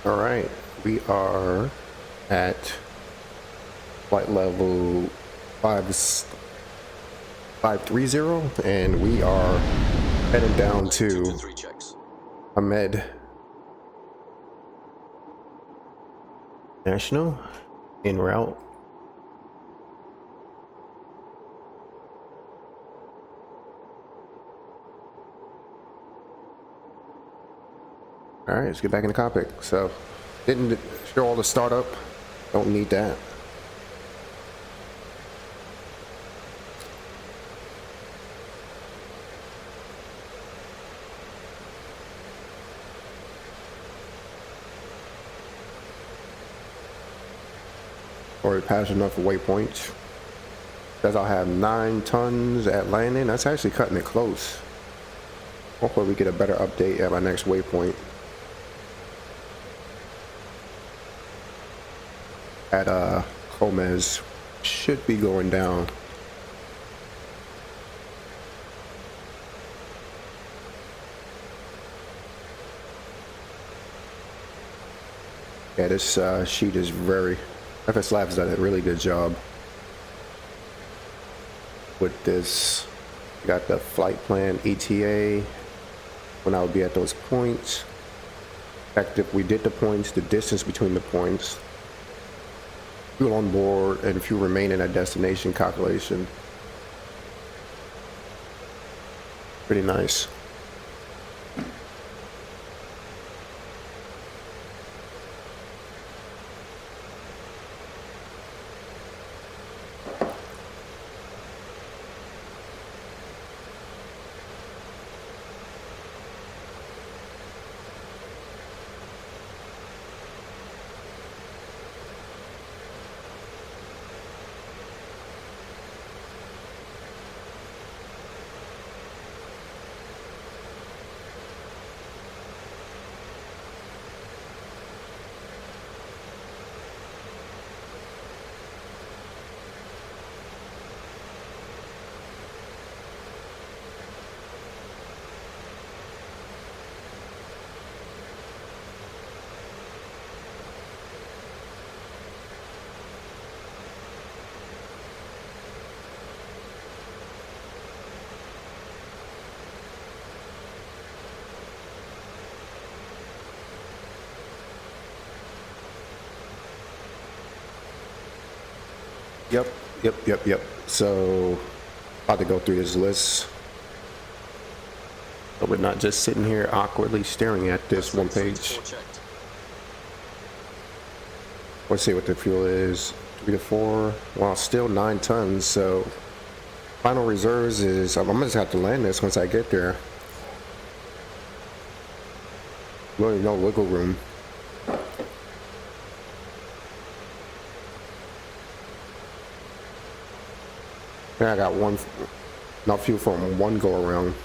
All right, we are at flight level 530, and we are heading down to Ahmed National en route. All right, let's get back in the cockpit. So, didn't show all the startup. Don't need that. Already passed enough waypoints. Says I'll have 9 tons at landing. That's actually cutting it close. Hopefully we get a better update at my next waypoint. At Comez should be going down. Yeah, this sheet is very, FSlabs done a really good job with this. You got the flight plan, ETA, when I would be at those points. In fact, if we did the points, the distance between the points, fuel on board, and fuel remaining at destination calculation. Pretty nice. Yep. So, about to go through this list. So we're not just sitting here awkwardly staring at this one page. Let's see what the fuel is. 3 to 4. Well, still 9 tons. So, final reserves is, I'm gonna just have to land this once I get there. Really no wiggle room. I got enough fuel from one go around.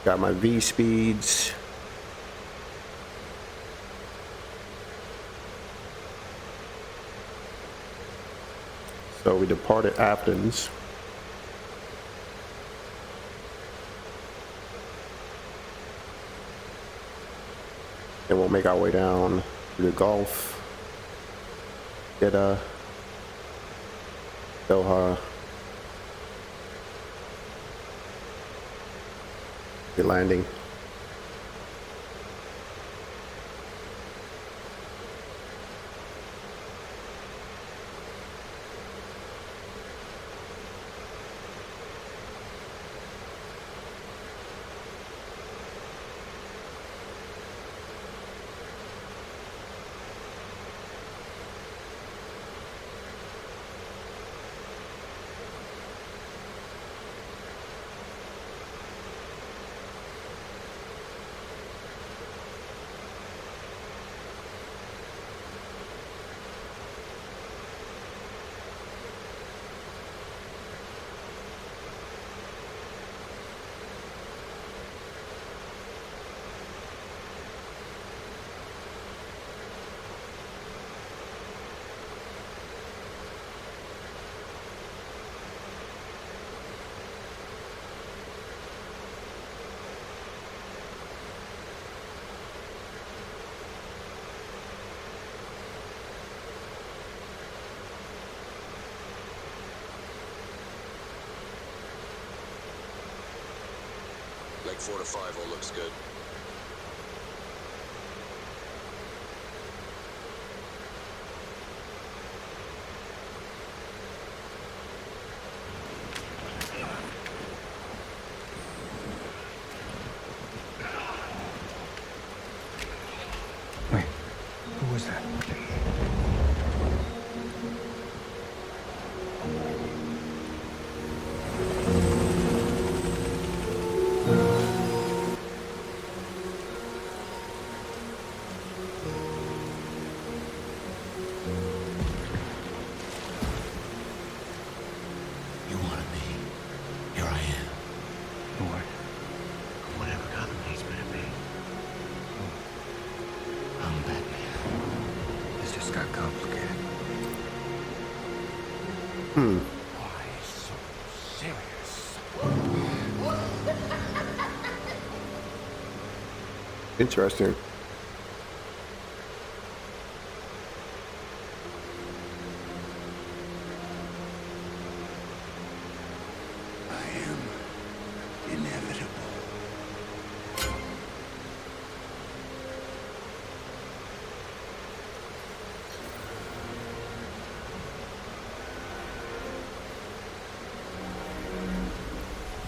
Got my V speeds. So we departed Athens. And we'll make our way down to the Gulf, Jeddah, Doha, get landing. Lake 4 to 5 all looks good. Wait, who was that? You wanted me. Here I am. Boy, Whatever Gotham needs me to be. I'm Batman. this just got complicated. Why so serious? Interesting. I am inevitable.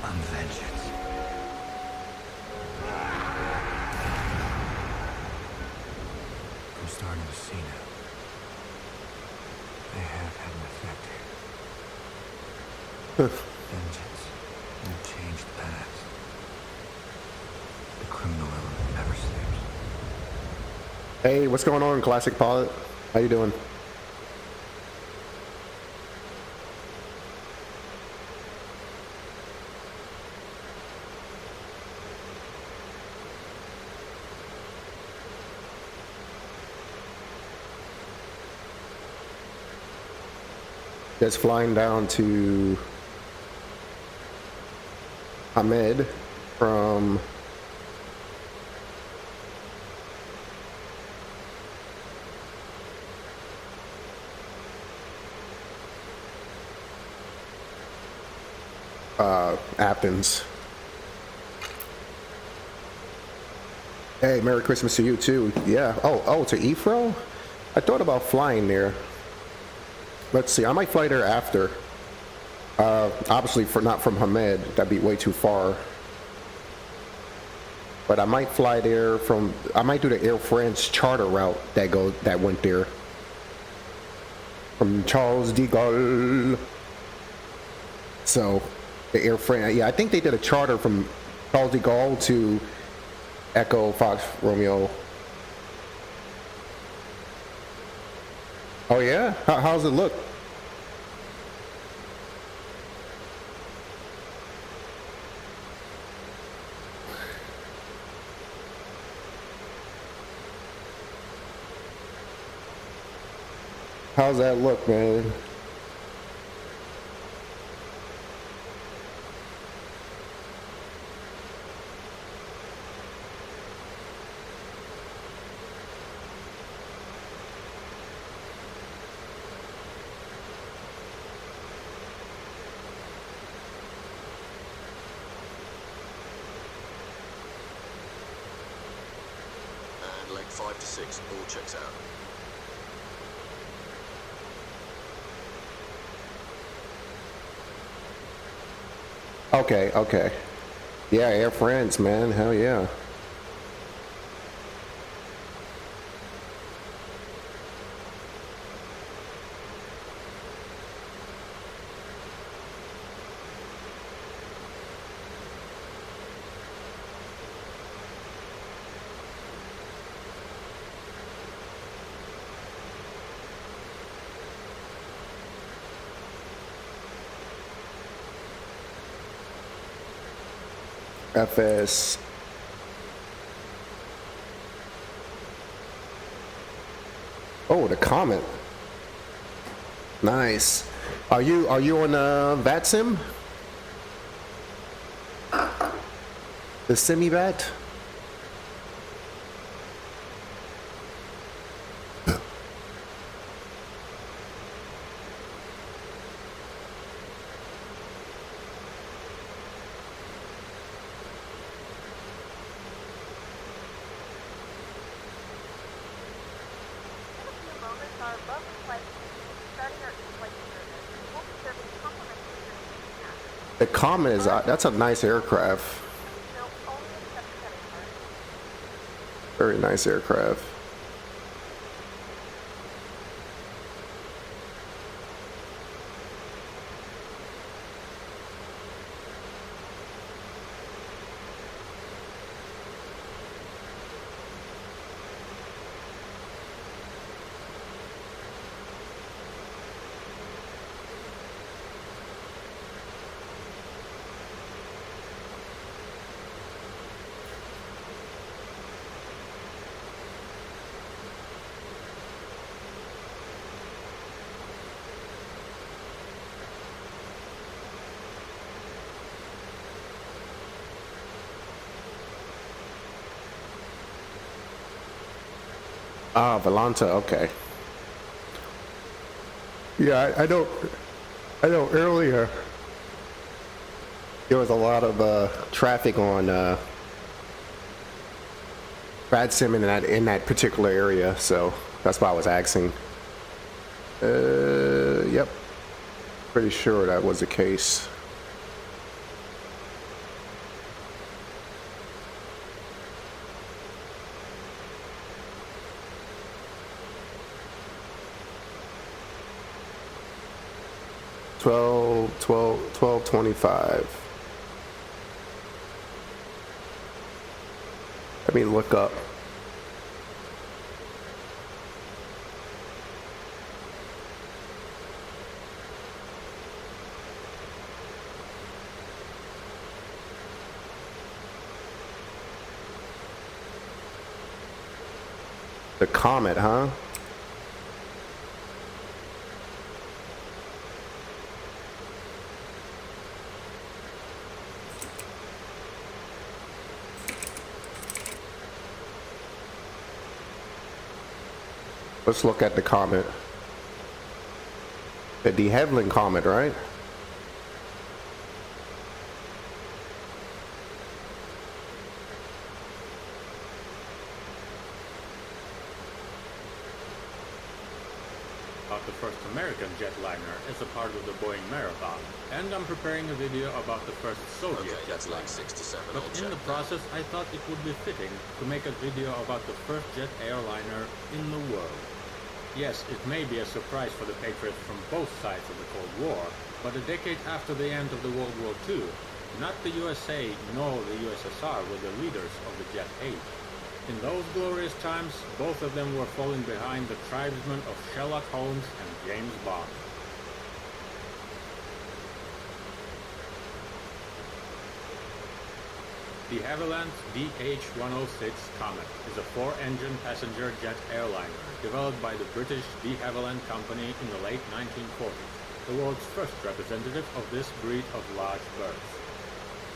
I'm vengeance. I'm starting to see now. They have had an effect here. Vengeance will change the past. The criminal element never sleeps. Hey, what's going on, Classic Pilot? How you doing? Just flying down to Ahmed from Athens. Hey, Merry Christmas to you too. Yeah. Oh, to Ifro? I thought about flying there. Let's see. I might fly there after. Obviously, not from Hamed. That'd be way too far. But I might fly there from. I might do the Air France charter route that went there from Charles de Gaulle. So, the Air France. Yeah, I think they did a charter from Charles de Gaulle to Echo Fox Romeo. Oh yeah? How's it look? How's that look, man? And Lake 5 to 6 all checks out. Okay. Yeah, Air France, man. Hell yeah. FS. Oh, the Comet. Nice. Are you on VATSIM? The semi-VAT? The Comet is, that's a nice aircraft. Very nice aircraft. Ah, Volanta, okay. Yeah, I know earlier there was a lot of traffic on Brad Sim in that particular area, so that's why I was asking. Yep. Pretty sure that was the case. Twelve 25. Let me look up. The Comet, huh? Let's look at the Comet. The de Havilland Comet, right? About the first American jetliner as a part of the Boeing Marathon, and I'm preparing a video about the first Soviet Okay, that's jetliner. like 6 to 7. But I'll in check the that. process, I thought it would be fitting to make a video about the first jet airliner in the world. Yes, it may be a surprise for the patriots from both sides of the Cold War, but a decade after the end of the World War II, not the USA nor the USSR were the leaders of the jet age. In those glorious times, both of them were falling behind the tribesmen of Sherlock Holmes and James Bond. De Havilland's DH-106 Comet is a 4-engine passenger jet airliner developed by the British de Havilland Company in the late 1940s, the world's first representative of this breed of large birds.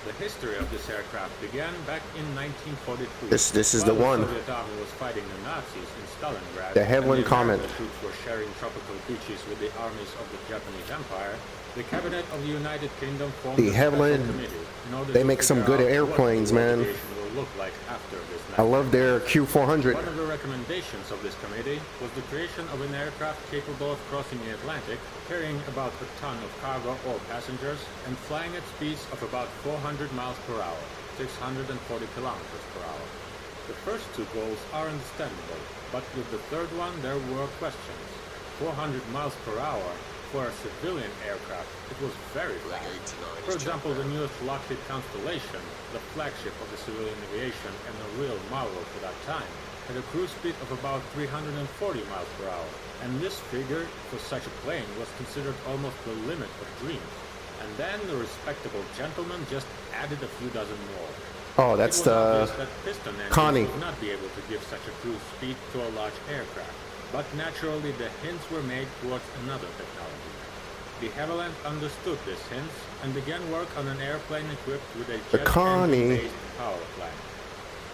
The history of this aircraft began back in 1943. This is the one. The Soviet Army was fighting the Nazis in Stalingrad. The Havilland Comet. The troops were sharing tropical beaches with the armies of the Japanese Empire. The cabinet of the United Kingdom formed The a special Havilland, committee in order they to make some figure good out what airplanes, the man. aviation will look like after this I love their Q400. One of the recommendations of this committee was the creation of an aircraft capable of crossing the Atlantic, carrying about a ton of cargo or passengers, and flying at speeds of about 400 miles per hour, 640 kilometers per hour. The first two goals are understandable, but with the third one there were questions. 400 miles per hour for a civilian aircraft, it was very Like fast. 8 to 9 For is example, checked the out. newest Lockheed Constellation, the flagship of the civilian aviation and a real marvel for that time, had a cruise speed of about 340 miles per hour, and this figure for such a plane was considered almost the limit of dreams. And then the respectable gentleman just added a few dozen more. Oh, that's It was obvious the that piston engines Connie. would not be able to give such a cruise speed to a large aircraft, but naturally the hints were made towards another technology. De Havilland understood this hints and began work on an airplane equipped with a The jet Connie. engine-based power plant.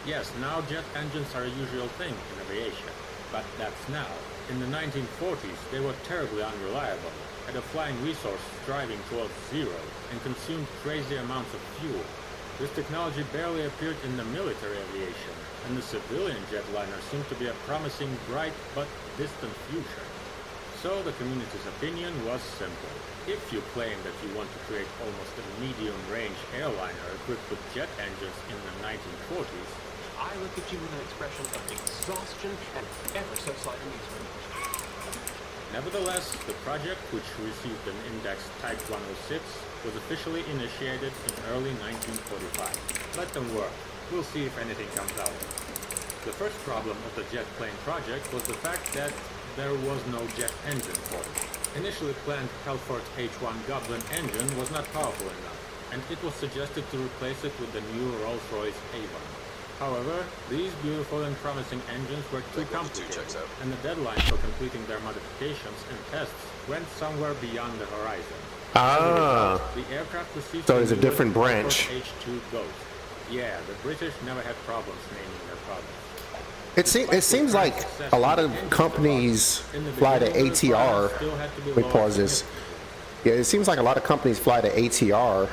Yes, now jet engines are a usual thing in aviation, but that's now. In the 1940s, they were terribly unreliable, had a flying resource striving towards zero, and consumed crazy amounts of fuel. This technology barely appeared in the military aviation, and the civilian jetliner seemed to be a promising, bright, but distant future. So the community's opinion was simple. If you claim that you want to create almost a medium-range airliner equipped with jet engines in the 1940s, I look at you with an expression of exhaustion and ever so slight amusement. nevertheless, the project, which received an index Type 106, was officially initiated in early 1945. Let them work. We'll see if anything comes out. The first problem of the jet plane project was the fact that there was no jet engine for it. Initially planned Halford H1 Goblin engine was not powerful enough, and it was suggested to replace it with the new Rolls-Royce Avon. However, these beautiful and promising engines were too Leg 1 to 2 complicated, checks out. and the deadline for completing their modifications and tests went somewhere beyond the horizon. Ah. The aircraft received So there's a the newest different branch. H2 Ghost. Yeah, the British never had problems naming their products. It seems like a lot of companies fly to ATR. Let me pause this. Yeah, it seems like a lot of companies fly to ATR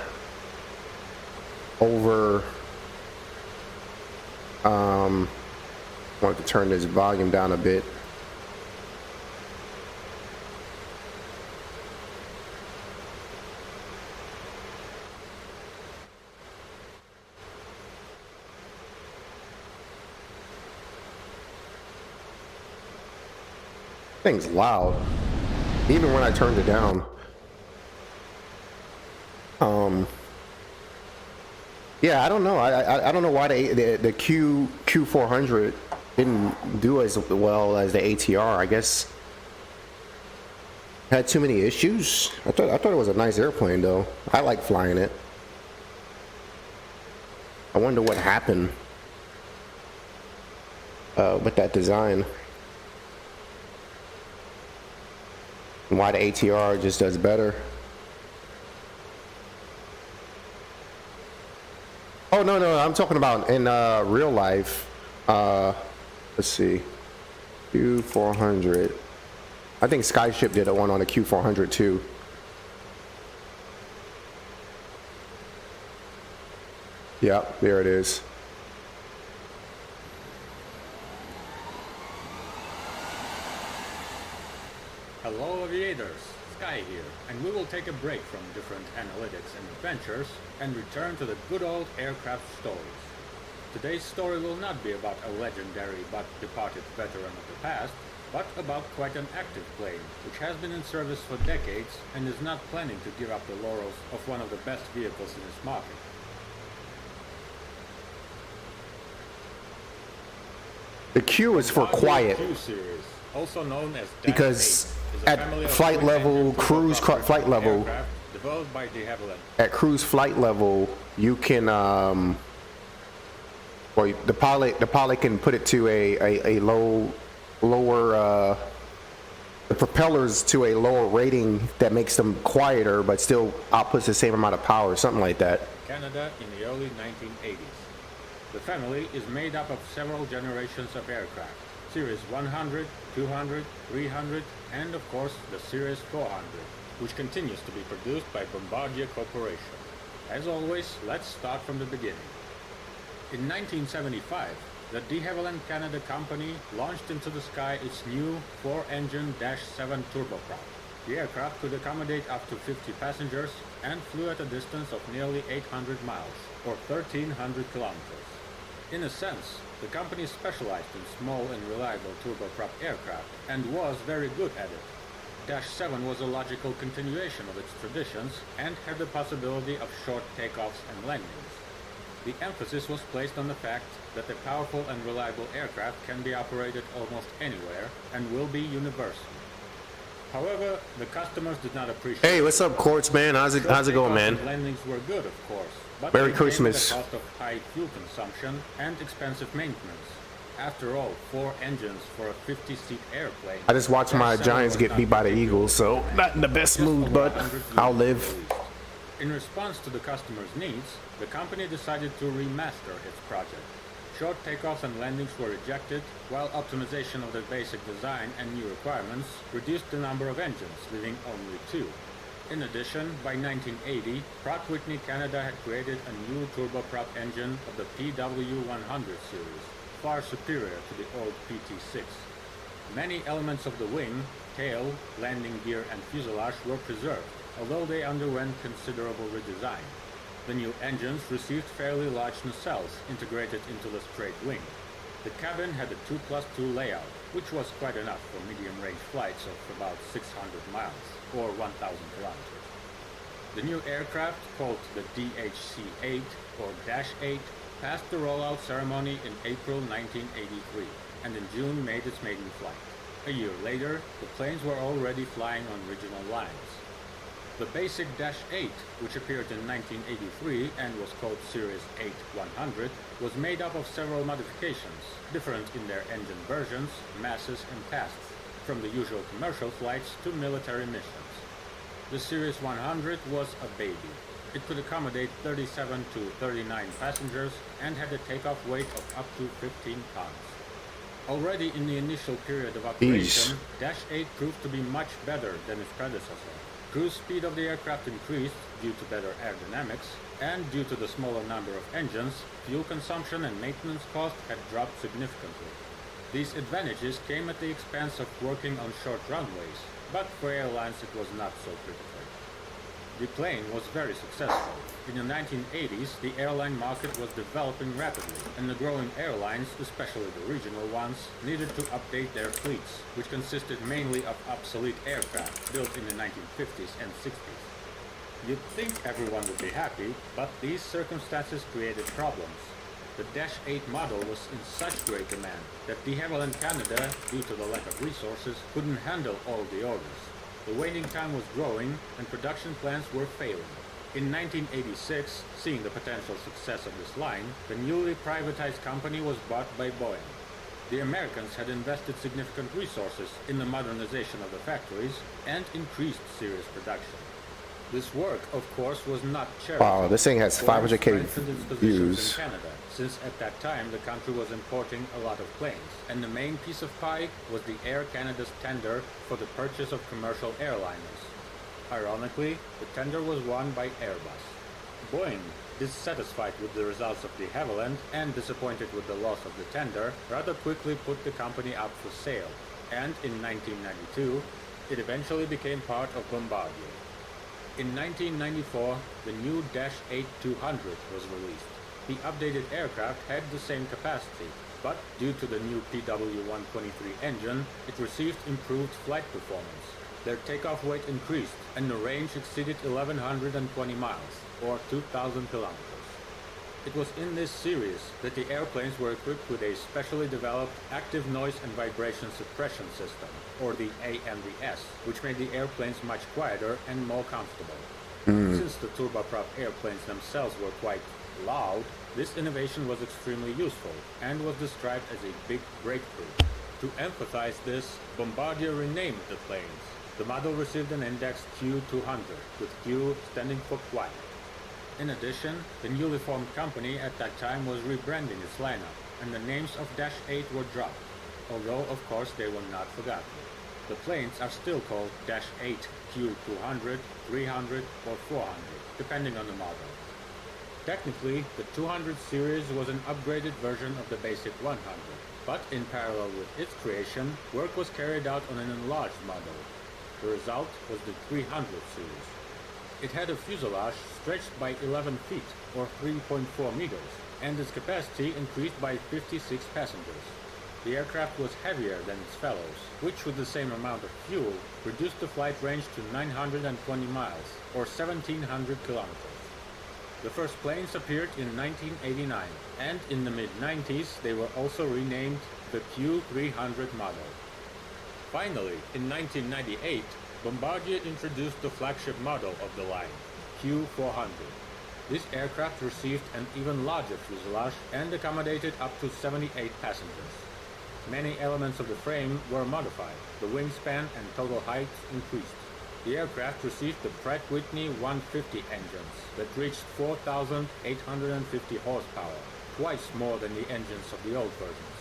over. Wanted to turn this volume down a bit. Thing's loud, even when I turned it down. Yeah, I don't know. I don't know why the Q400 didn't do as well as the ATR. I guess had too many issues. I thought it was a nice airplane though. I like flying it. I wonder what happened with that design. And why the ATR just does better. Oh, no, I'm talking about in real life. Let's see. Q400. I think Skyship did one on the Q400 too. Yep, there it is. Hello aviators, Sky here, and we will take a break from different analytics and adventures and return to the good old aircraft stories. Today's story will not be about a legendary but departed veteran of the past, but about quite an active plane, which has been in service for decades and is not planning to give up the laurels of one of the best vehicles in its market. The Q is for quiet. Q series, also known as Because 8, is a at family of flight level, twin-engine cruise turboprop flight level, aircraft developed by de Havilland. at cruise flight level, you can well, the pilot can put it to a lower the propellers to a lower rating that makes them quieter but still outputs the same amount of power, something like that. Canada in the early 1980s. The family is made up of several generations of aircraft, Series 100, 200, 300, and of course the Series 400, which continues to be produced by Bombardier Corporation. As always, let's start from the beginning. In 1975, the de Havilland Canada Company launched into the sky its new 4-engine Dash 7 turboprop. The aircraft could accommodate up to 50 passengers and flew at a distance of nearly 800 miles, or 1,300 kilometers. In a sense, the company specialized in small and reliable turboprop aircraft and was very good at it. Dash 7 was a logical continuation of its traditions and had the possibility of short takeoffs and landings. The emphasis was placed on the fact that a powerful and reliable aircraft can be operated almost anywhere and will be universal. However, the customers did not appreciate Hey, what's up, Quartz man? How's it going, man? Landings were good, of course, but Merry they came Christmas. at the cost of high fuel consumption and expensive maintenance. After all, 4 engines for a 50-seat airplane. I just watched my Dash 7 Giants was get not beat by the ridiculous. Eagles, so not in the best Just mood, over but 100 I'll units live. released. In response to the customer's needs, the company decided to remaster its project. Short takeoffs and landings were rejected, while optimization of the basic design and new requirements reduced the number of engines, leaving only 2. In addition, by 1980, Pratt Whitney Canada had created a new turboprop engine of the PW100 series, far superior to the old PT6. Many elements of the wing, tail, landing gear and fuselage were preserved, although they underwent considerable redesign. The new engines received fairly large nacelles integrated into the straight wing. The cabin had a 2+2 layout, which was quite enough for medium-range flights of about 600 miles, or 1,000 kilometers. The new aircraft, called the DHC-8 or Dash 8, passed the rollout ceremony in April 1983, and in June made its maiden flight. A year later, the planes were already flying on regional lines. The basic Dash 8, which appeared in 1983 and was called Series 8-100, was made up of several modifications, different in their engine versions, masses and tasks, from the usual commercial flights to military missions. The Series 100 was a baby. It could accommodate 37 to 39 passengers and had a takeoff weight of up to 15 tons. Already in the initial period of operation, Dash 8 proved to be much better than its predecessor. Cruise speed of the aircraft increased due to better aerodynamics, and due to the smaller number of engines, fuel consumption and maintenance costs had dropped significantly. These advantages came at the expense of working on short runways, but for airlines it was not so critical. The plane was very successful. In the 1980s, the airline market was developing rapidly, and the growing airlines, especially the regional ones, needed to update their fleets, which consisted mainly of obsolete aircraft built in the 1950s and 60s. You'd think everyone would be happy, but these circumstances created problems. The Dash 8 model was in such great demand that de Havilland Canada, due to the lack of resources, couldn't handle all the orders. The waiting time was growing, and production plans were failing. In 1986, seeing the potential success of this line, the newly privatized company was bought by Boeing. The Americans had invested significant resources in the modernization of the factories and increased series production. This work, of course, was not charitable. Wow, this thing has Boeing 500K strengthened its positions views. in Canada, since at that time the country was importing a lot of planes, and the main piece of pie was the Air Canada's tender for the purchase of commercial airliners. Ironically, the tender was won by Airbus. Boeing, dissatisfied with the results of de Havilland and disappointed with the loss of the tender, rather quickly put the company up for sale, and in 1992, it eventually became part of Bombardier. In 1994, the new Dash 8-200 was released. The updated aircraft had the same capacity, but due to the new PW123 engine, it received improved flight performance. Their takeoff weight increased, and the range exceeded 1,120 miles, or 2,000 kilometers. It was in this series that the airplanes were equipped with a specially developed active noise and vibration suppression system, or the ANVS, which made the airplanes much quieter and more comfortable. Since the turboprop airplanes themselves were quite loud, this innovation was extremely useful and was described as a big breakthrough. To emphasize this, Bombardier renamed the planes. The model received an index Q200, with Q standing for quiet. In addition, the newly formed company at that time was rebranding its lineup, and the names of Dash 8 were dropped, although of course they were not forgotten. The planes are still called Dash 8, Q200, 300 or 400, depending on the model. Technically, the 200 series was an upgraded version of the basic 100, but in parallel with its creation, work was carried out on an enlarged model. The result was the 300 series. It had a fuselage stretched by 11 feet, or 3.4 meters, and its capacity increased by 56 passengers. The aircraft was heavier than its fellows, which with the same amount of fuel reduced the flight range to 920 miles, or 1,700 kilometers. The first planes appeared in 1989, and in the mid-90s they were also renamed the Q300 model. Finally, in 1998, Bombardier introduced the flagship model of the line, Q400. This aircraft received an even larger fuselage and accommodated up to 78 passengers. Many elements of the frame were modified, the wingspan and total height increased. The aircraft received the Pratt & Whitney 150 engines that reached 4,850 horsepower, twice more than the engines of the old versions.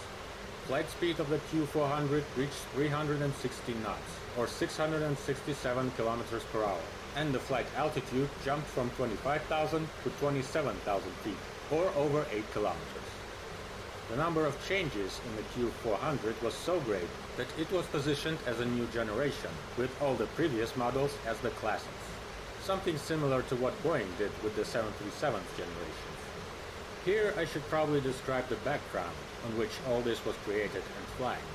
Flight speed of the Q400 reached 360 knots, or 667 kilometers per hour, and the flight altitude jumped from 25,000 to 27,000 feet, or over 8 kilometers. The number of changes in the Q400 was so great that it was positioned as a new generation, with all the previous models as the classics. Something similar to what Boeing did with the 737th generation. Here I should probably describe the background on which all this was created and flying.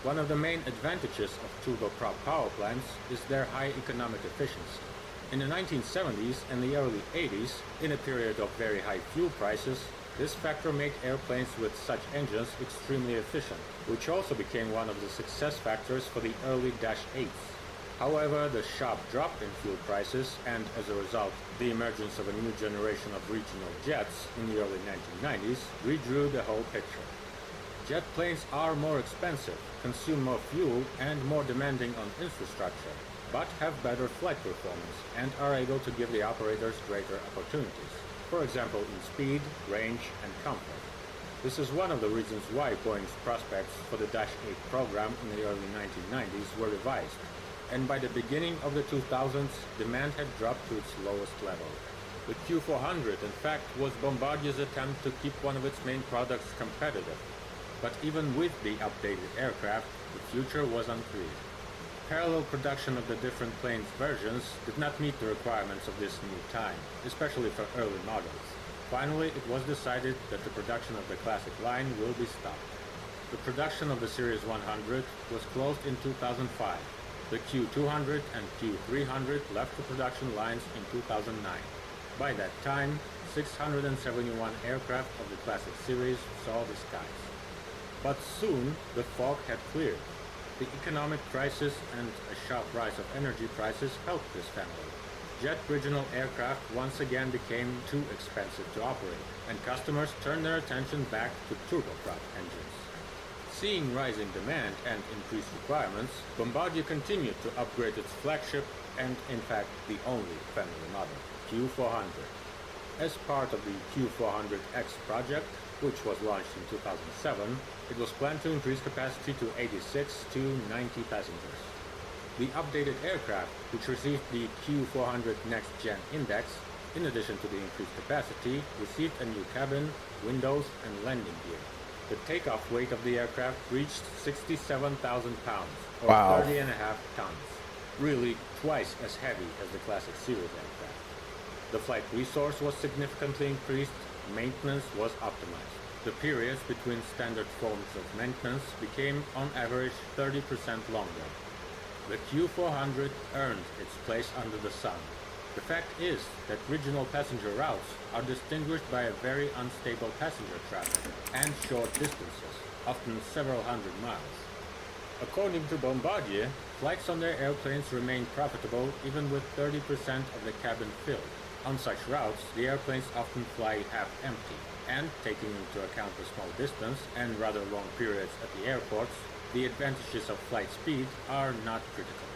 One of the main advantages of turboprop power plants is their high economic efficiency. In the 1970s and the early 80s, in a period of very high fuel prices, this factor made airplanes with such engines extremely efficient, which also became one of the success factors for the early Dash 8s. However, the sharp drop in fuel prices and, as a result, the emergence of a new generation of regional jets in the early 1990s redrew the whole picture. Jet planes are more expensive, consume more fuel and more demanding on infrastructure, but have better flight performance and are able to give the operators greater opportunities. For example, in speed, range, and comfort. This is one of the reasons why Boeing's prospects for the Dash 8 program in the early 1990s were revised, and by the beginning of the 2000s, demand had dropped to its lowest level. The Q400, in fact, was Bombardier's attempt to keep one of its main products competitive. But even with the updated aircraft, the future was unclear. Parallel production of the different planes' versions did not meet the requirements of this new time, especially for early models. Finally, it was decided that the production of the classic line will be stopped. The production of the Series 100 was closed in 2005. The Q200 and Q300 left the production lines in 2009. By that time, 671 aircraft of the classic series saw the skies. But soon, the fog had cleared. The economic crisis and a sharp rise of energy prices helped this family. Jet regional aircraft once again became too expensive to operate, and customers turned their attention back to turboprop engines. Seeing rising demand and increased requirements, Bombardier continued to upgrade its flagship and, in fact, the only family model, Q400. As part of the Q400X project, which was launched in 2007, it was planned to increase capacity to 86 to 90 passengers. The updated aircraft, which received the Q400 Next Gen Index, in addition to the increased capacity, received a new cabin, windows, and landing gear. The takeoff weight of the aircraft reached 67,000 pounds, or Wow. 30.5 tons. Really twice as heavy as the classic series aircraft. The flight resource was significantly increased, maintenance was optimized. The periods between standard forms of maintenance became, on average, 30% longer. The Q400 earned its place under the sun. The fact is that regional passenger routes are distinguished by a very unstable passenger traffic and short distances, often several hundred miles. According to Bombardier, flights on their airplanes remain profitable even with 30% of the cabin filled. On such routes, the airplanes often fly half empty, and taking into account the small distance and rather long periods at the airports, the advantages of flight speed are not critical.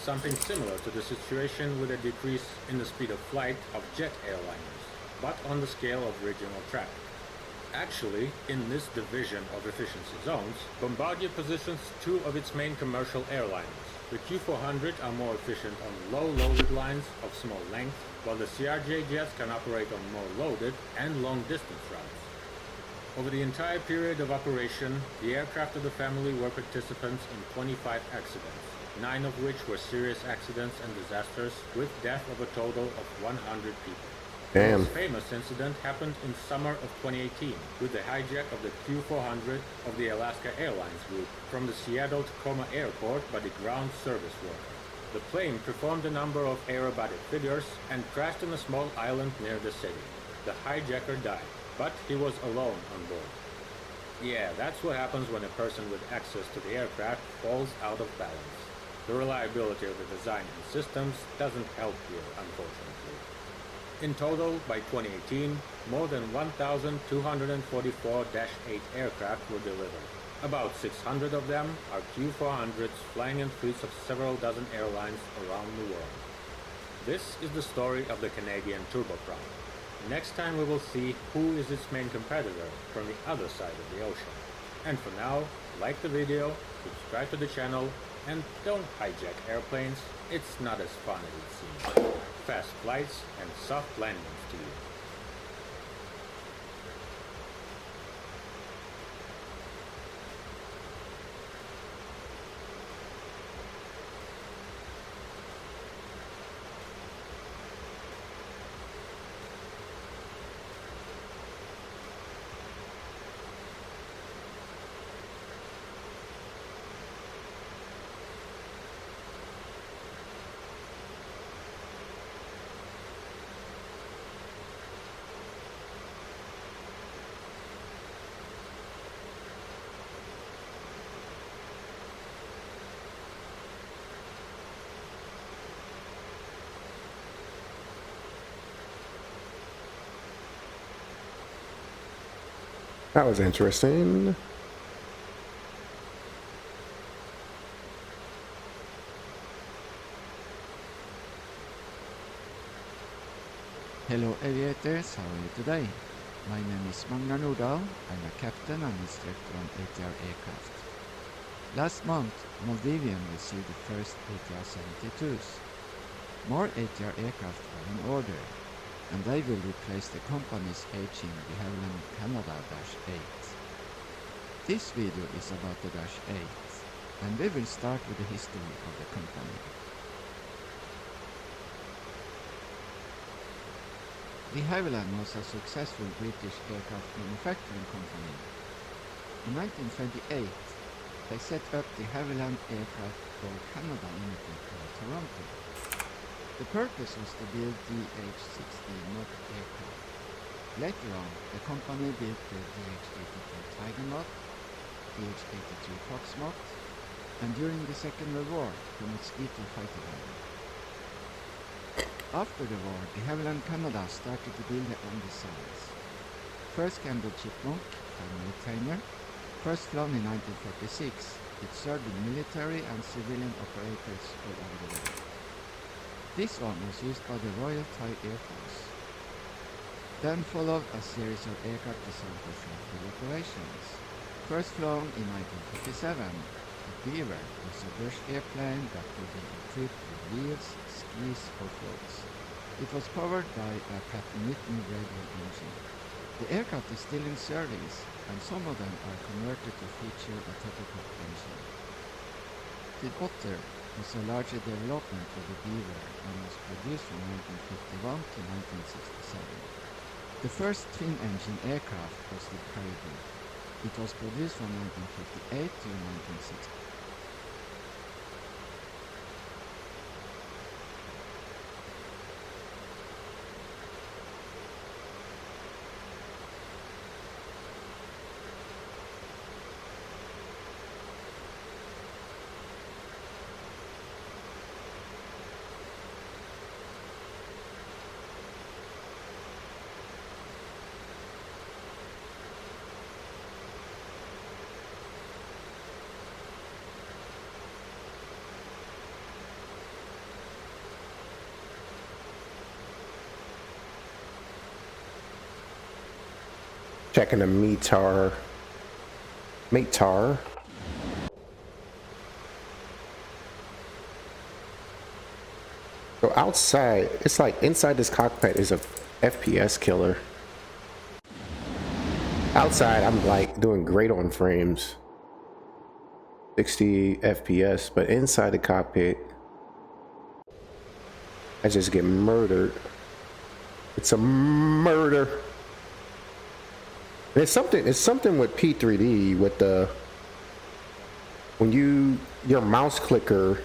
Something similar to the situation with a decrease in the speed of flight of jet airliners, but on the scale of regional traffic. Actually, in this division of efficiency zones, Bombardier positions two of its main commercial airliners. The Q400 are more efficient on low-loaded lines of small length, while the CRJ jets can operate on more loaded and long-distance routes. Over the entire period of operation, the aircraft of the family were participants in 25 accidents, 9 of which were serious accidents and disasters, with death of a total of 100 people. The most famous incident happened in summer of 2018 with the hijack of the Q400 of the Alaska Airlines group from the Seattle-Tacoma airport by the ground service worker. The plane performed a number of aerobatic figures and crashed on a small island near the city. The hijacker died, but he was alone on board. Yeah, that's what happens when a person with access to the aircraft falls out of balance. The reliability of the design and systems doesn't help here, unfortunately. In total, by 2018, more than 1,244 Dash 8 aircraft were delivered. About 600 of them are Q400s flying in fleets of several dozen airlines around the world. This is the story of the Canadian turboprop. Next time we will see who is its main competitor from the other side of the ocean. And for now, like the video, subscribe to the channel, and don't hijack airplanes. It's not as fun as it seems. Fast flights and soft landings to you. That was interesting. Hello aviators, how are you today? My name is Magnar Nordahl. I'm a captain and instructor on ATR aircraft. Last month, Maldivian received the first ATR 72s. More ATR aircraft are in order, and they will replace the company's aging de Havilland Canada Dash 8. This video is about the Dash 8, and we will start with the history of the company. De Havilland was a successful British aircraft manufacturing company. In 1928, they set up the Havilland Aircraft for Canada Limited in Toronto. The purpose was to build DH-60 Knot aircraft. Later on, the company built the DH-82 Tiger Knot, DH-82 Foxtrot, and during the Second World War, the Mosquito fighter glider. After the war, de Havilland Canada started to build their own designs. First came the Chipmunk, family trainer. First flown in 1946, it served with military and civilian operators all over the world. This one was used by the Royal Thai Air Force. Then followed a series of aircraft designed for short-field operations. First flown in 1957, the Beaver was a Bush airplane that could be equipped with wheels, skis or floats. It was powered by a Pratt & Whitney radial engine. The aircraft is still in service, and some of them are converted to feature a turboprop engine. The Otter was a larger development of the Beaver and was produced from 1951 to 1967. The first twin-engine aircraft was the Caribou. It was produced from 1958 to 1960. Checking the METAR. So outside, it's like inside this cockpit is a FPS killer. Outside, I'm like doing great on frames, 60 FPS, but inside the cockpit, I just get murdered. It's a murder. It's something with P3D with the when your mouse clicker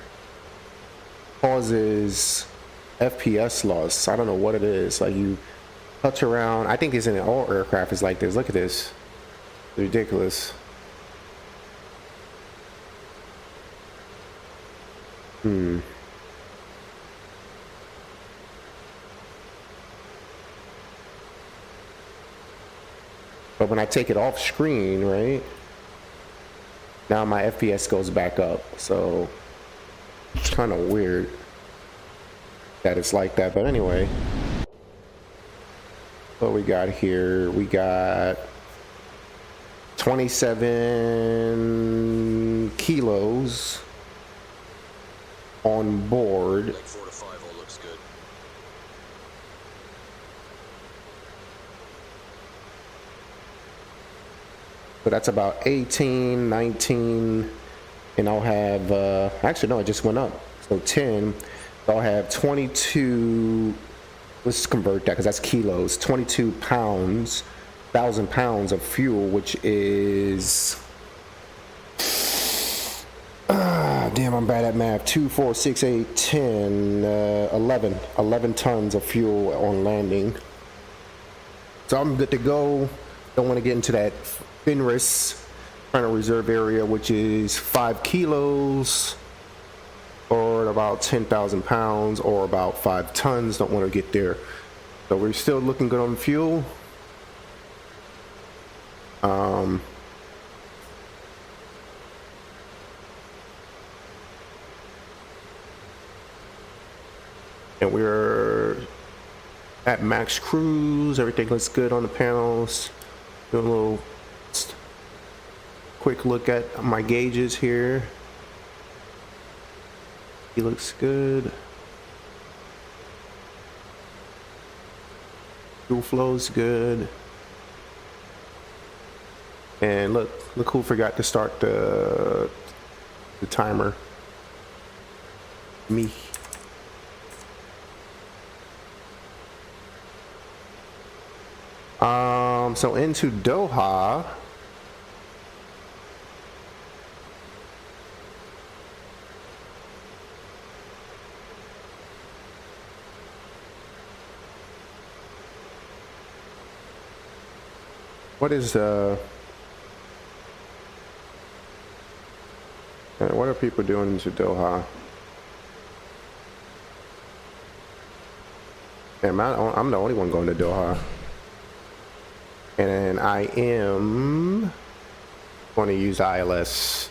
causes FPS loss. I don't know what it is. Like you touch around. I think it's in all aircraft. It's like this. Look at this. It's ridiculous. But when I take it off screen, right, now my FPS goes back up. So it's kind of weird that it's like that. But anyway, what we got here, we got 27 kilos on board. Like 4 to 5 all looks good. So that's about 18, 19, and I'll have, actually no, it just went up. So 10, so I'll have 22, let's convert that because that's kilos, 22 pounds, 1,000 pounds of fuel, which is, damn, I'm bad at math, 2, 4, 6, 8, 10, 11 tons of fuel on landing. So I'm good to go. Don't want to get into that FINRIS final reserve area, which is 5 kilos or about 10,000 pounds or about 5 tons. Don't want to get there. So we're still looking good on fuel. And we're at max cruise. Everything looks good on the panels. Do a little quick look at my gauges here. He looks good. Fuel flow's good. And look who forgot to start the timer. Me. So into Doha. What is what are people doing into Doha? I'm the only one going to Doha. And I am going to use ILS.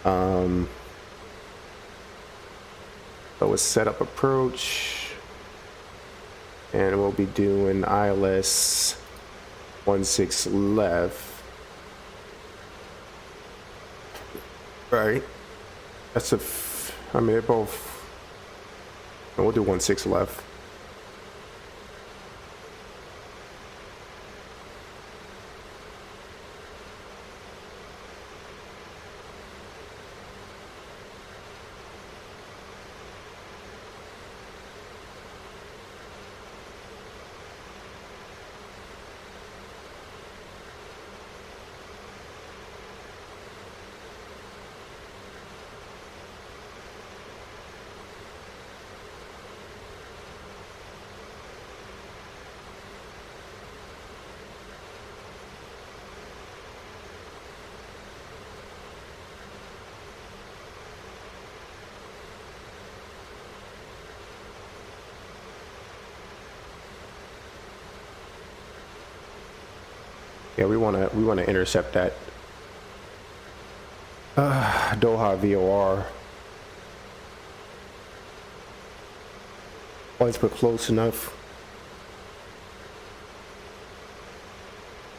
So it's setup approach. And we'll be doing ILS 16 left. Right. That's I mean, they're both. We'll do 16 left. Yeah, we want to intercept that Doha VOR. Once we're close enough.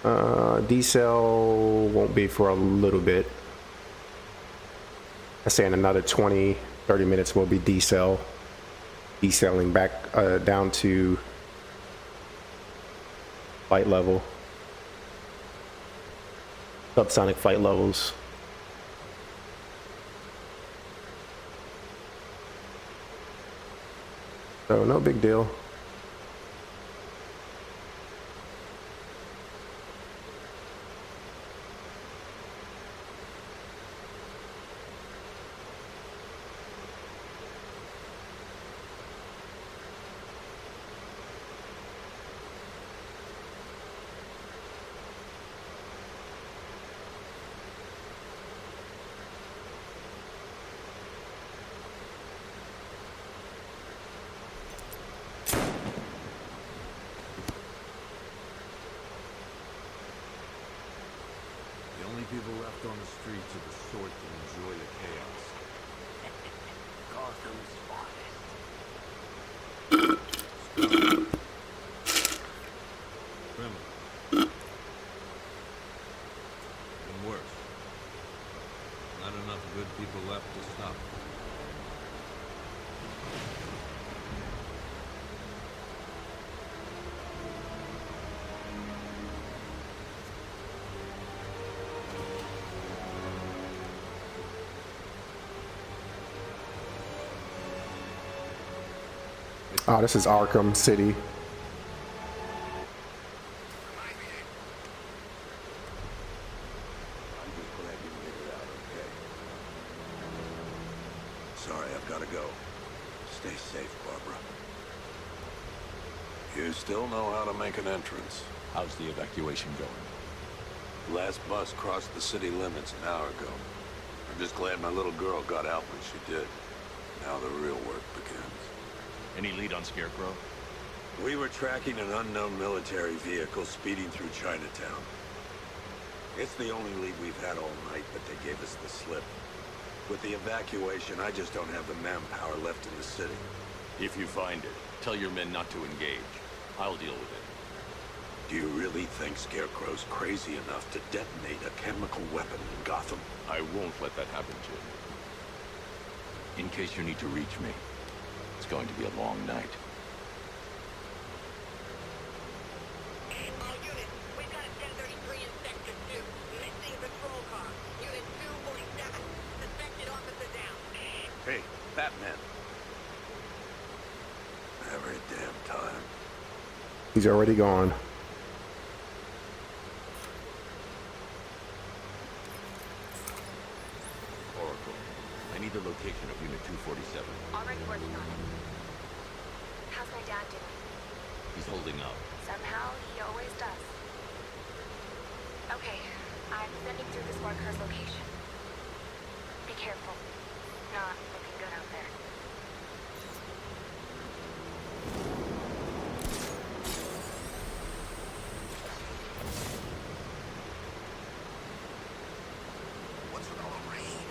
Decel won't be for a little bit. I say in another 20-30 minutes we'll be decelling back down to flight level. Subsonic flight levels. So no big deal. People left on the streets are the sort that enjoy the chaos. Gotham's finest. Criminal. And worse. Not enough good people left to stop them. Oh, this is Arkham City. I'm just glad you made it out okay. Sorry, I've got to go. Stay safe, Barbara. You still know how to make an entrance. How's the evacuation going? Last bus crossed the city limits an hour ago. I'm just glad my little girl got out when she did. Now the real work begins. Any lead on Scarecrow? We were tracking an unknown military vehicle speeding through Chinatown. It's the only lead we've had all night, but they gave us the slip. With the evacuation, I just don't have the manpower left in the city. If you find it, tell your men not to engage. I'll deal with it. Do you really think Scarecrow's crazy enough to detonate a chemical weapon in Gotham? I won't let that happen, Jim. In case you need to reach me, it's going to be a long night. All units, we've got a 1033 in Sector 2. Missing patrol car. Unit 247. Suspected officer down. Hey, Batman. Every damn time. He's already gone. Oracle, I need the location of Unit 247. Already working on it. How's my dad doing? He's holding up. Somehow, he always does. Okay, I'm sending through the squad car's location. Be careful. Not looking good out there. What's with all the rain?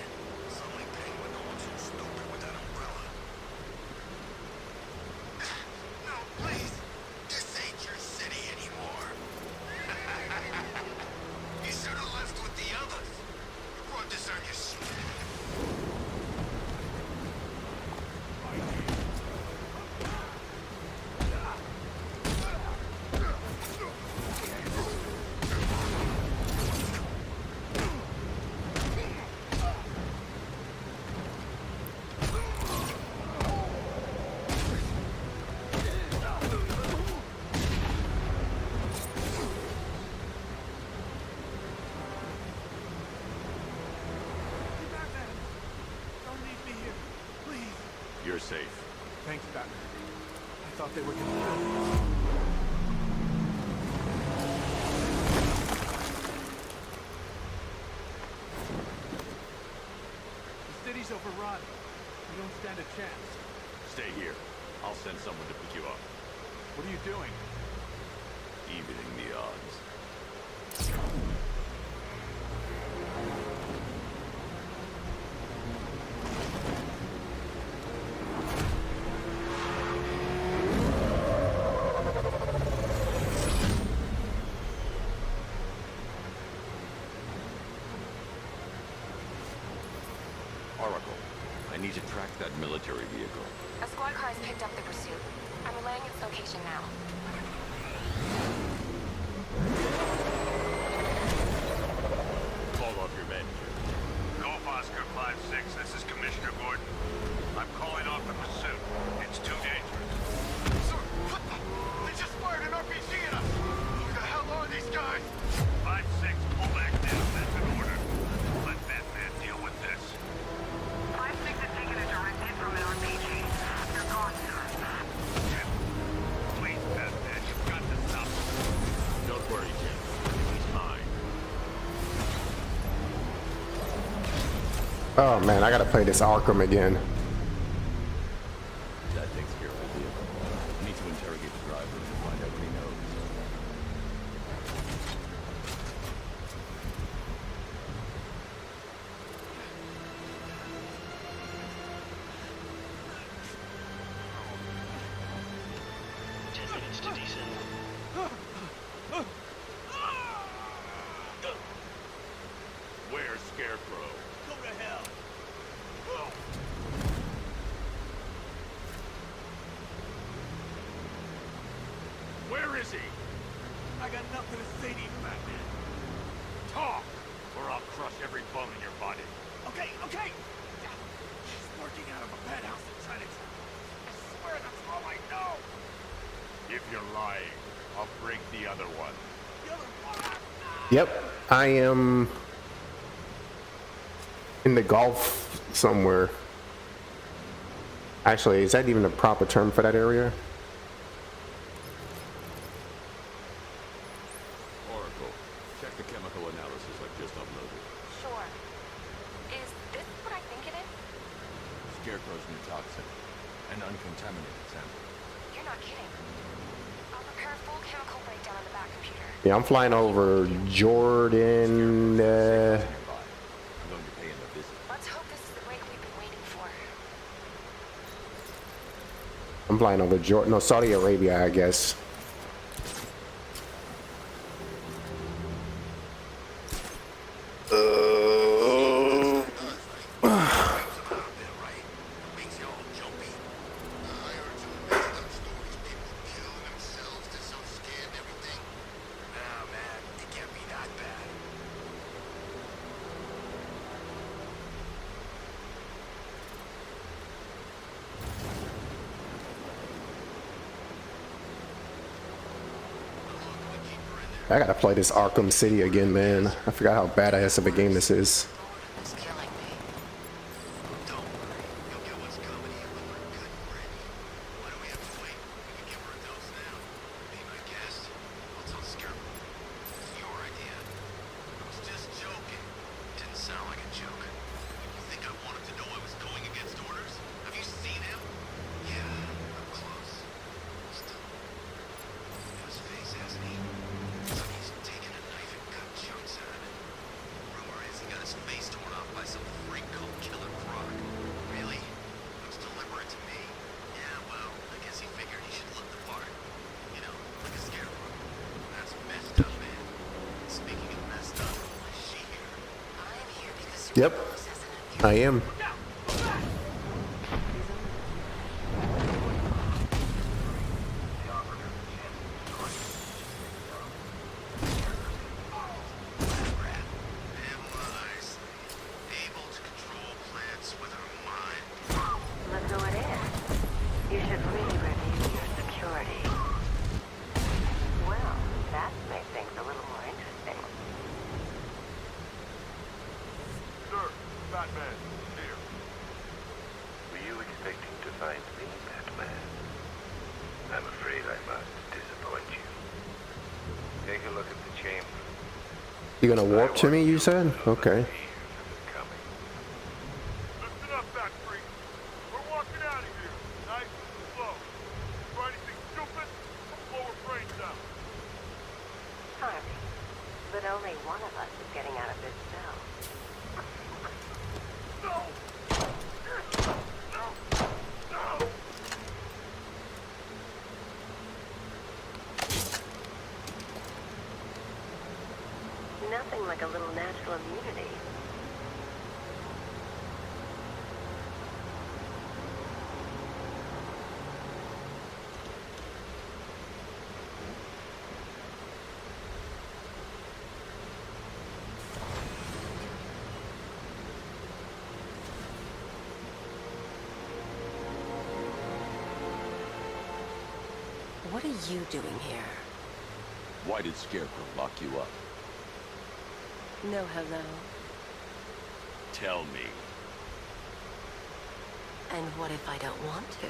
Suddenly Penguin going so stupid with that umbrella. No, please. This ain't your city anymore. You should have left with the others. You brought this on your You're safe. Thanks, Batman. I thought they were gonna kill us. The city's overrun. We don't stand a chance. Stay here. I'll send someone to pick you up. What are you doing? Evening the odds. Oracle, I need to track that military vehicle. A squad car has picked up the pursuit. I'm relaying its location now. Call off your men, Jim. Golf Oscar 5-6, this is Commissioner Gordon. I'm calling off the pursuit. It's too dangerous. Sir, what the? They just fired an RPG at us! Who the hell are these guys? 5-6, pull back now. That's an order. Let Batman deal with this. 5-6 has taken a direct hit from an RPG. They're gone, sir. Jim, please, Batman, you've got to stop them. Don't worry, Jim. He's mine. Oh man, I gotta play this Arkham again. That takes care of the vehicle. I need to interrogate the driver and find out what he knows. Where's Scarecrow? Go to hell. Where is he? I got nothing to say to you, Batman. Talk, or I'll crush every bone in your body. Okay, okay. She's working out of a penthouse in Chinatown. I swear that's all I know. If you're lying, I'll break the other one. The other one. Yep, I am in the Gulf somewhere. Actually, is that even a proper term for that area? Oracle, check the chemical analysis I've just uploaded. Sure. Is this what I think it is? Scarecrow's new toxin. An uncontaminated sample. You're not kidding. I'll prepare repair a full chemical breakdown on the back computer. Yeah, I'm flying over Jordan. I'm going to pay him a visit. Let's hope this is the break we've been waiting for. I'm flying over Jordan. No, Saudi Arabia, I guess. I gotta play this Arkham City again, man. I forgot how badass of a game this is. Yep, I am. Look who it is. You should really review your security. Well, that makes things a little more interesting. Sir, Batman, here. Were you expecting to find me, Batman? I'm afraid I must disappoint you. Take a look at the chamber. You gonna warp to me, you said? Okay. Listen up, Bat Freak. We're walking out of here, nice and slow. Try anything stupid, we'll blow her brains out. Harvey, but only one of us is getting out of this cell. No! No! No! Nothing like a little natural immunity. What are you doing here? Why did Scarecrow lock you up? No hello. Tell me. And what if I don't want to?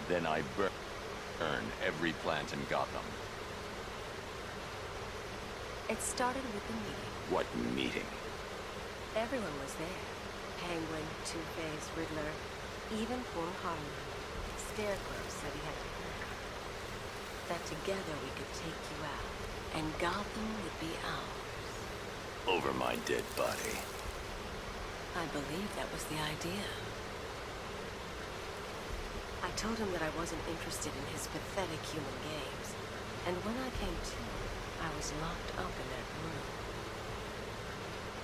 Then I burn every plant in Gotham. It started with a meeting. What meeting? Everyone was there. Penguin, Two-Face, Riddler, even poor Harley. Scarecrow said he had a plan. That together we could take you out, and Gotham would be ours. Over my dead body. I believe that was the idea. I told him that I wasn't interested in his pathetic human games, and when I came to, I was locked up in that room.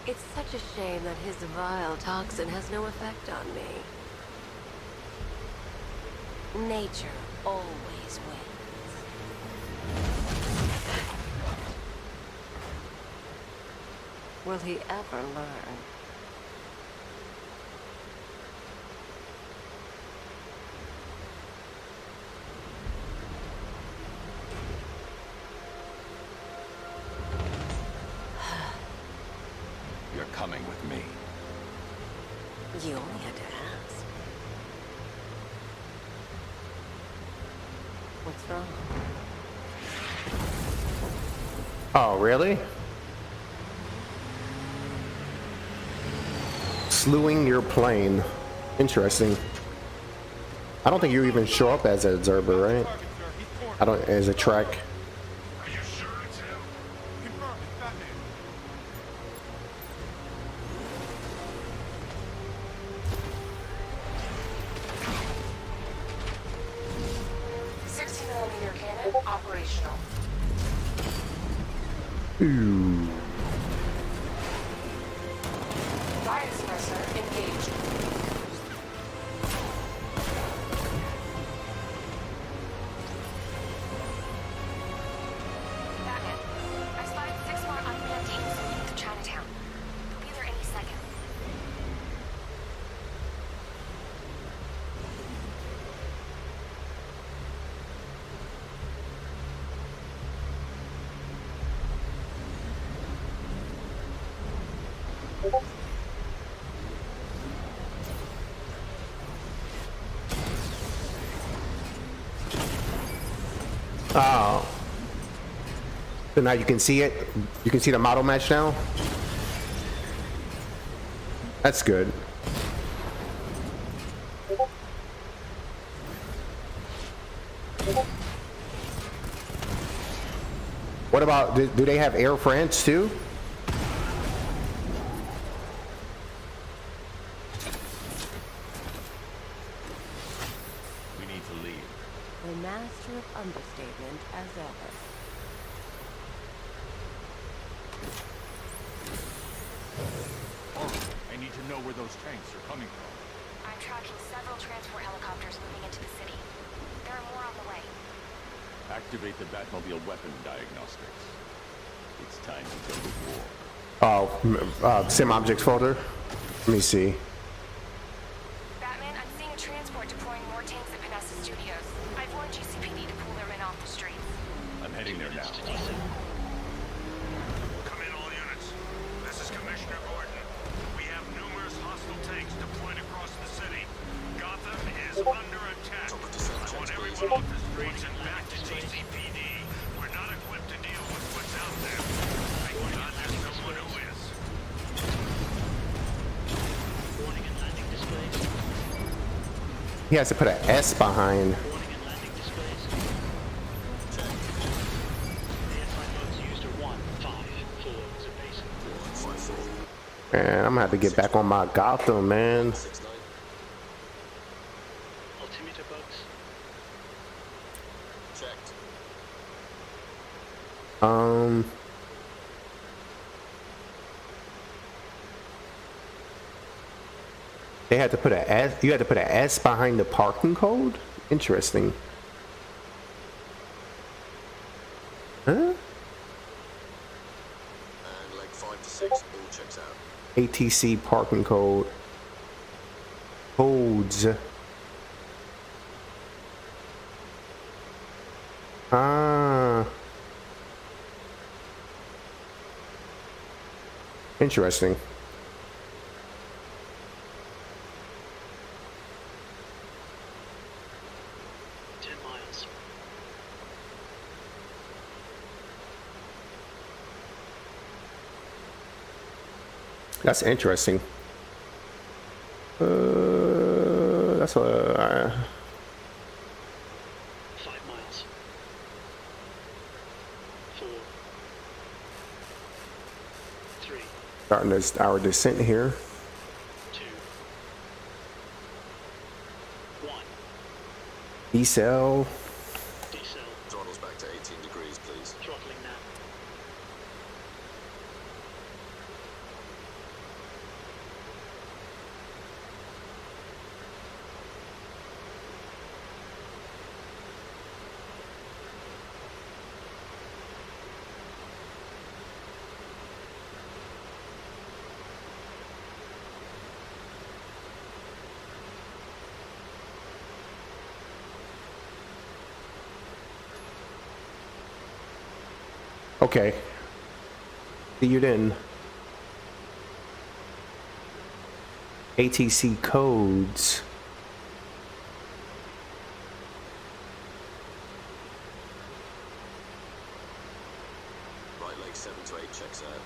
It's such a shame that his vile toxin has no effect on me. Nature always wins. Will he ever learn? You're coming with me. You only had to ask. What's wrong? Oh, really? Slewing your plane. Interesting. I don't think you even show up as an observer, right? Target, sir. He's cornered. I don't, as a track. Are you sure it's him? Confirm, it's Batman. .60mm cannon operational. Ooh. Fire suppressor engaged. Batman, I spotted 6 more unmanned tanks moving to Chinatown. They'll be there any second. Oh. So now you can see it. You can see the model match now. That's good. What about, do they have Air France too? We need to leave. The master of understatement as ever. I need to know where those tanks are coming from. I'm tracking several transport helicopters moving into the city. There are more on the way. Activate the Batmobile weapon diagnostics. It's time to go to war. Oh, sim objects folder. Let me see. Batman, I'm seeing a transport deploying more tanks at Panessa Studios. I've warned GCPD to pull their men off the streets. I'm heading there now. Come in, all units. This is Commissioner Gordon. We have numerous hostile tanks deployed across the city. Gotham is under attack. I want everyone off the streets and back to GCPD. We're not equipped to deal with what's out there. Thank God there's someone who is. Warning and landing displays. He has to put an S behind. Warning and landing displays. The SI modes used are 1, 5, 4 as a base. Man, I'm gonna have to get back on my Gotham, man. Altimeter bugs. Checked. They had to put a S. You had to put an S behind the parking code. Interesting. Huh? And leg 5 to 6, all checks out. ATC parking code. Codes. Ah. Interesting. That's interesting. That's a 5 miles. 4. 3. starting this, our descent here. 2. 1. Decel. Decel. Throttle's back to 18 degrees, please. Throttling now. Okay. See you then. ATC codes. Right leg 7 to 8 checks out.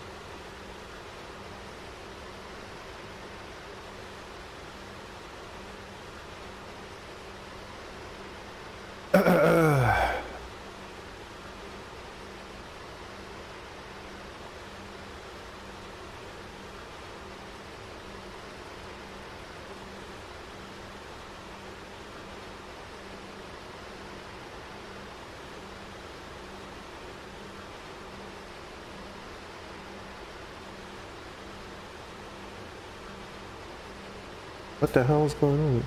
What the hell is going on?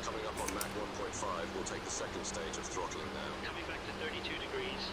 Coming up on Mach 1.5, we'll take the second stage of throttling now. Coming back to 32 degrees.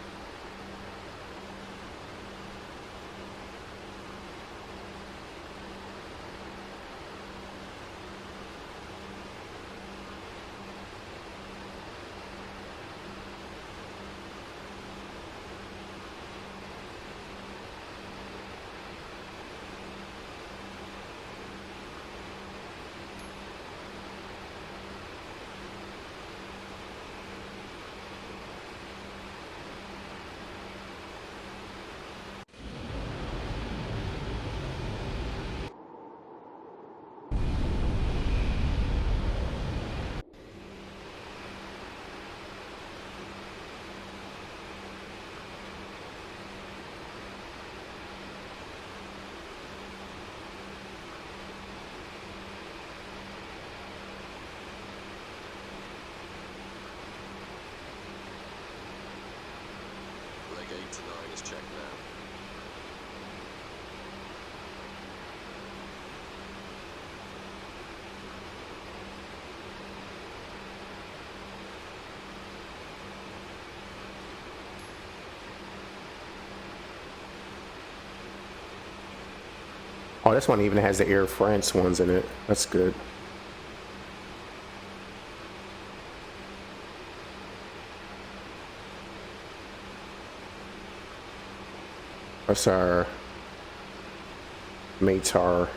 Leg 8 to 9 is checked now. Oh, this one even has the Air France ones in it. That's good. That's our Matar.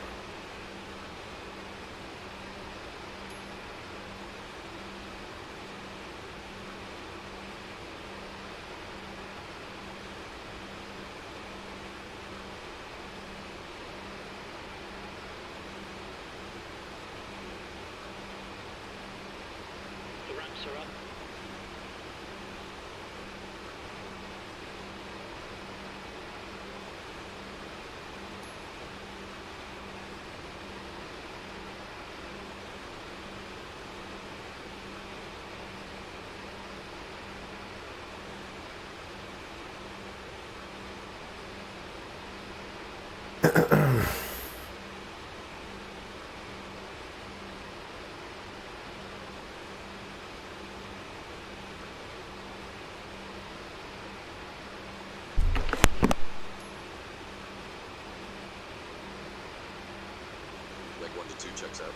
The ramps are up. Leg 1 to 2 checks out.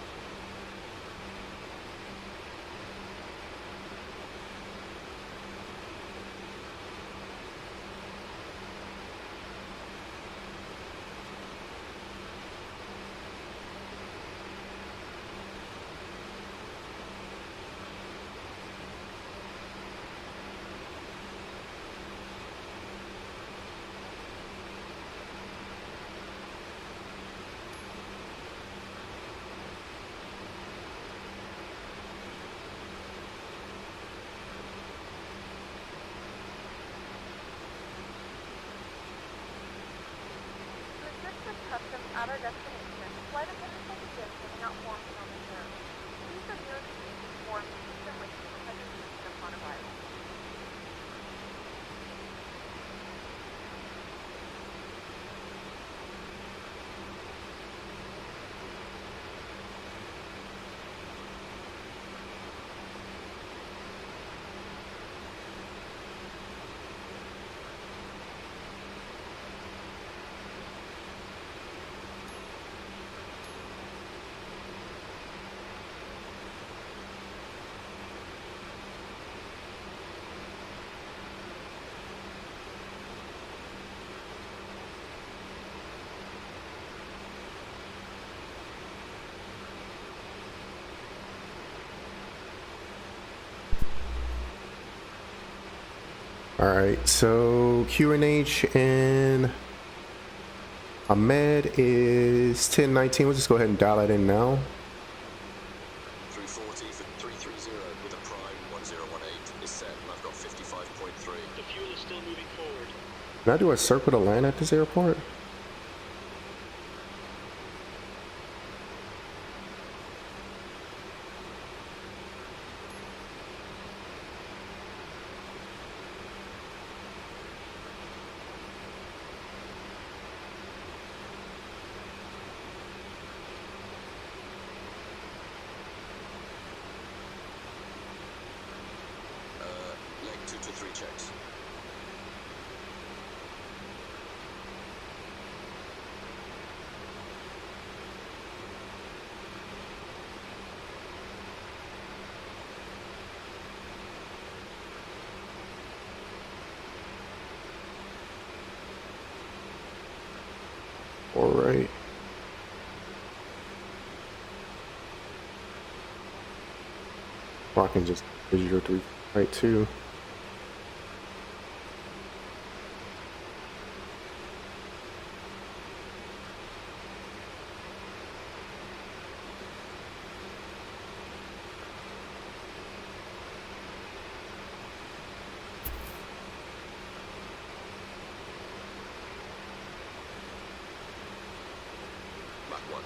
Customs at our destination, flight attendants will begin filling out forms on the air. Please review and complete these forms and use them with you for presentation upon arrival. All right, so QNH and Ahmed is 1019. We'll just go ahead and dial that in now. 340 for 330 with a prime 1018 is set, and I've got 55.3. The fuel is still moving forward. Can I do a circle to land at this airport? Leg 2 to 3 checks. All right. Or I can just 03 right too. Mach 1.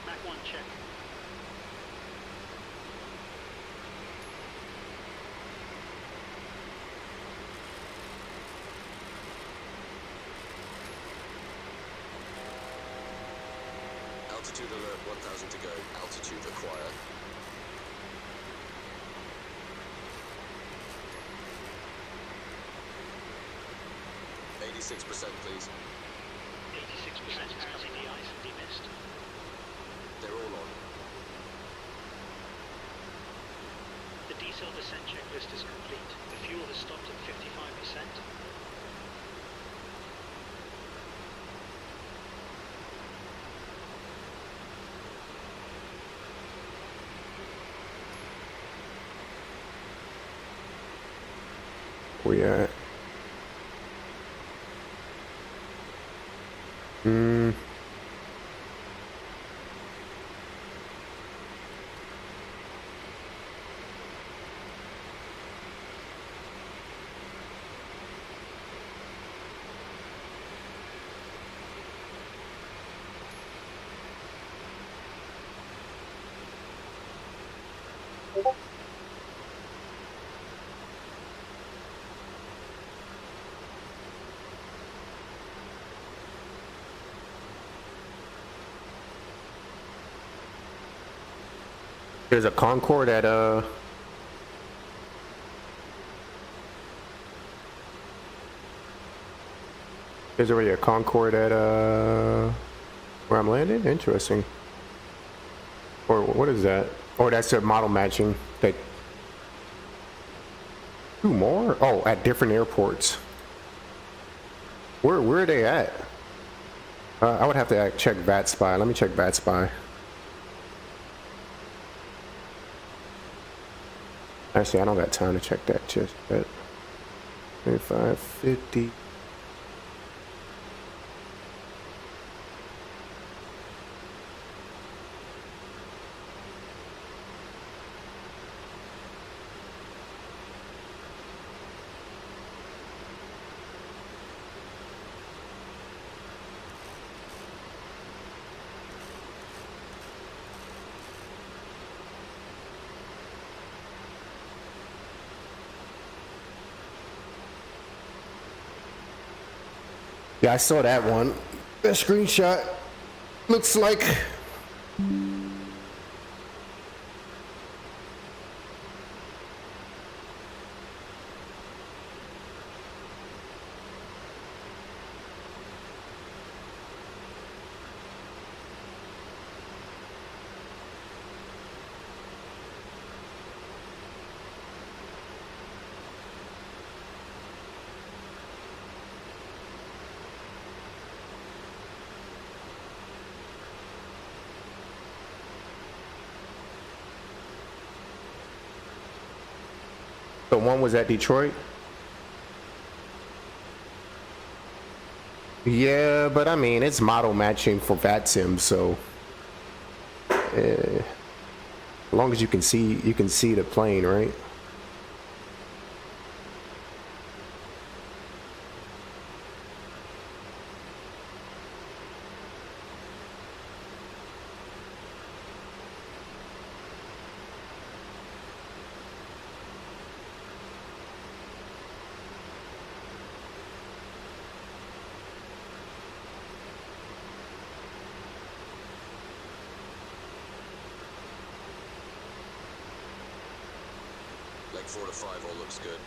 Mach 1 check. Altitude alert, 1000 to go. Altitude acquired. %, please. 86% is cutting the ice and demist. They're all on. The diesel descent checklist is complete. The fuel has stopped at 55%. Where we at? There's a Concorde at There's already a Concorde at where I'm landing? Interesting. Or what is that? Oh, that's a model matching. That 2 more? Oh, at different airports. Where are they at? I would have to check VAT Spy. Let me check VAT Spy. Actually, I don't got time to check that just yet. 25, 50. Yeah, I saw that one. That screenshot looks like the one was at Detroit. Yeah, but I mean, it's model matching for VATSIM, so as long as you can see the plane, right? Like 4 to 5 all looks good.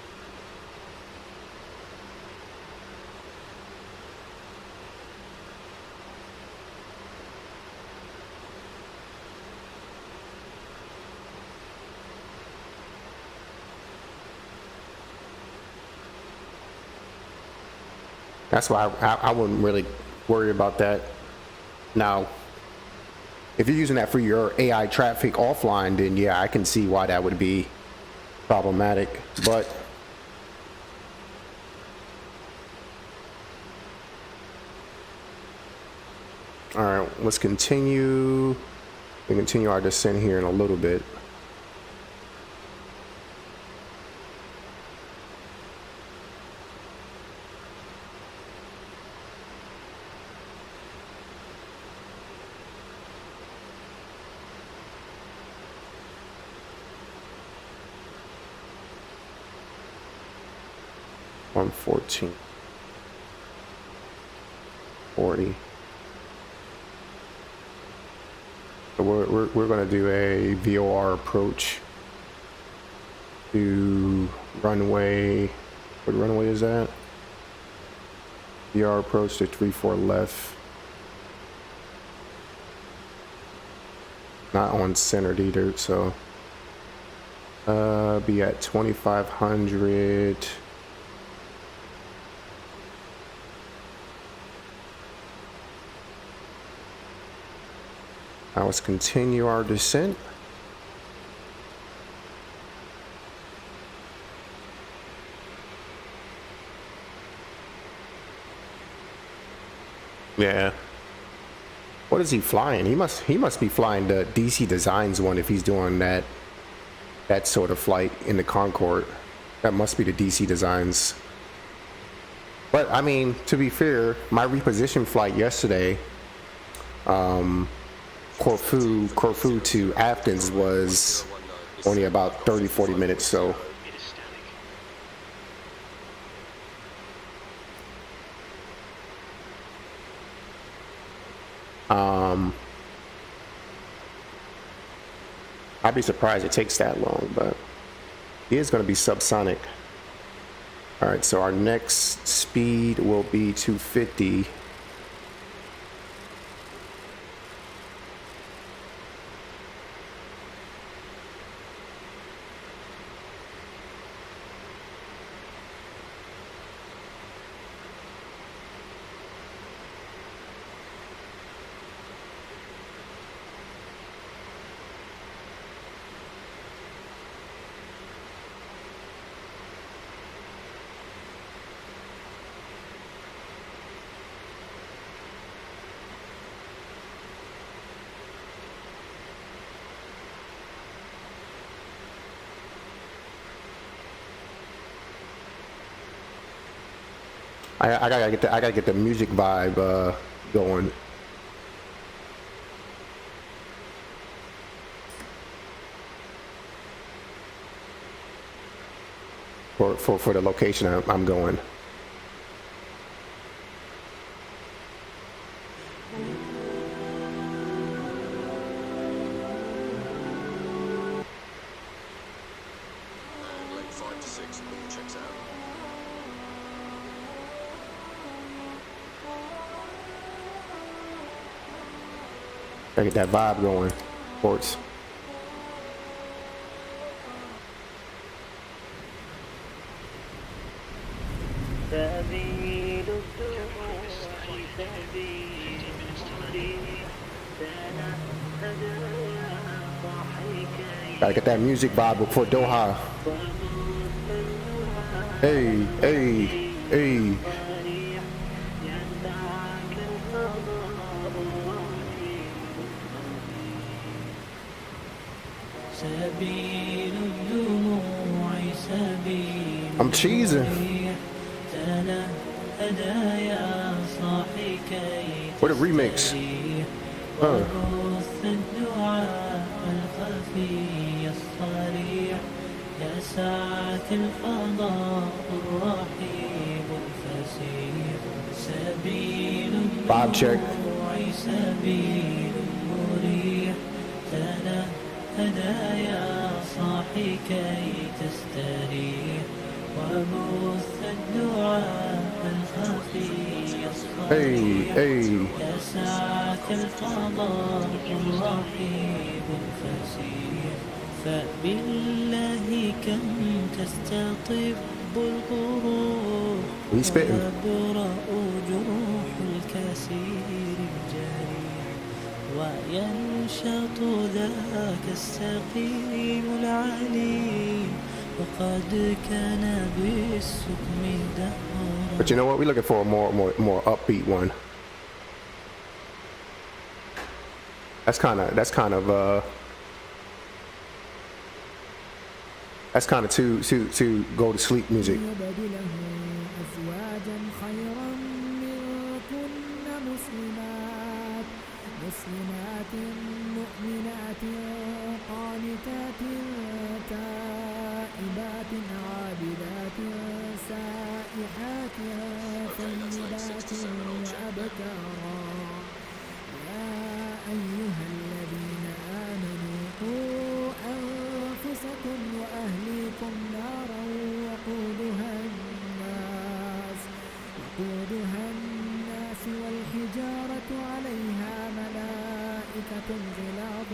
That's why I wouldn't really worry about that. Now, if you're using that for your AI traffic offline, then yeah, I can see why that would be problematic. But all right, let's continue. We continue our descent here in a little bit. $114, $40. So we're going to do a VOR approach to runway. What runway is that? VOR approach to 34 left. Not on centered either, so be at 2500. Now let's continue our descent. Yeah. What is he flying? He must be flying the DC Designs one if he's doing that sort of flight in the Concorde. That must be the DC Designs. But I mean, to be fair, my reposition flight yesterday, Corfu to Athens was only about 30-40 minutes, so I'd be surprised it takes that long, but he is going to be subsonic. All right, so our next speed will be 250. I gotta get the music vibe going. For the location I'm going. Like 5 to 6 all checks out. Gotta get that vibe going, sports. Gotta get that music vibe before Doha. Hey, hey, hey. I'm cheesing. What a remix. Vibe check. Hey, hey. فبالله كم تستطب الغرور وتبرأ جروح الكثير الجريح وينشط ذاك السقيم العليم وقد كان بالسكم دهرا. But you know what? We're looking for a more upbeat one. That's kind of to go to sleep music. مسلمات مؤمنات قانتات تائبات عابدات سائحات ثيبات وأبكارا. يا أيها الذين آمنوا قوا أنفسكم وأهليكم نارا وقودها الناس والحجارة عليها ملائكة غلاظ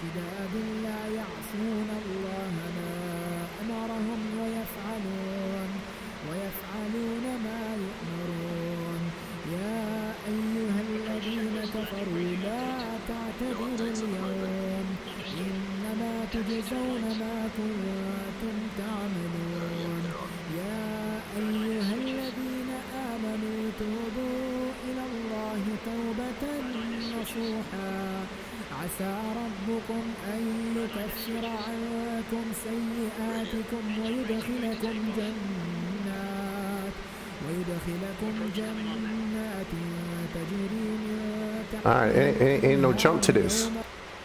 شداد لا يعصون الله ما أمرهم ويفعلون ما يؤمرون. يا أيها الذين كفروا لا تعتذروا اليوم إنما تجزون ما كنتم تعملون. يا أيها الذين آمنوا توبوا إلى الله توبة نصوحا عسى ربكم أن يكفر عنكم سيئاتكم ويدخلكم جنات تجري من تحتها. All right, ain't no jump to this.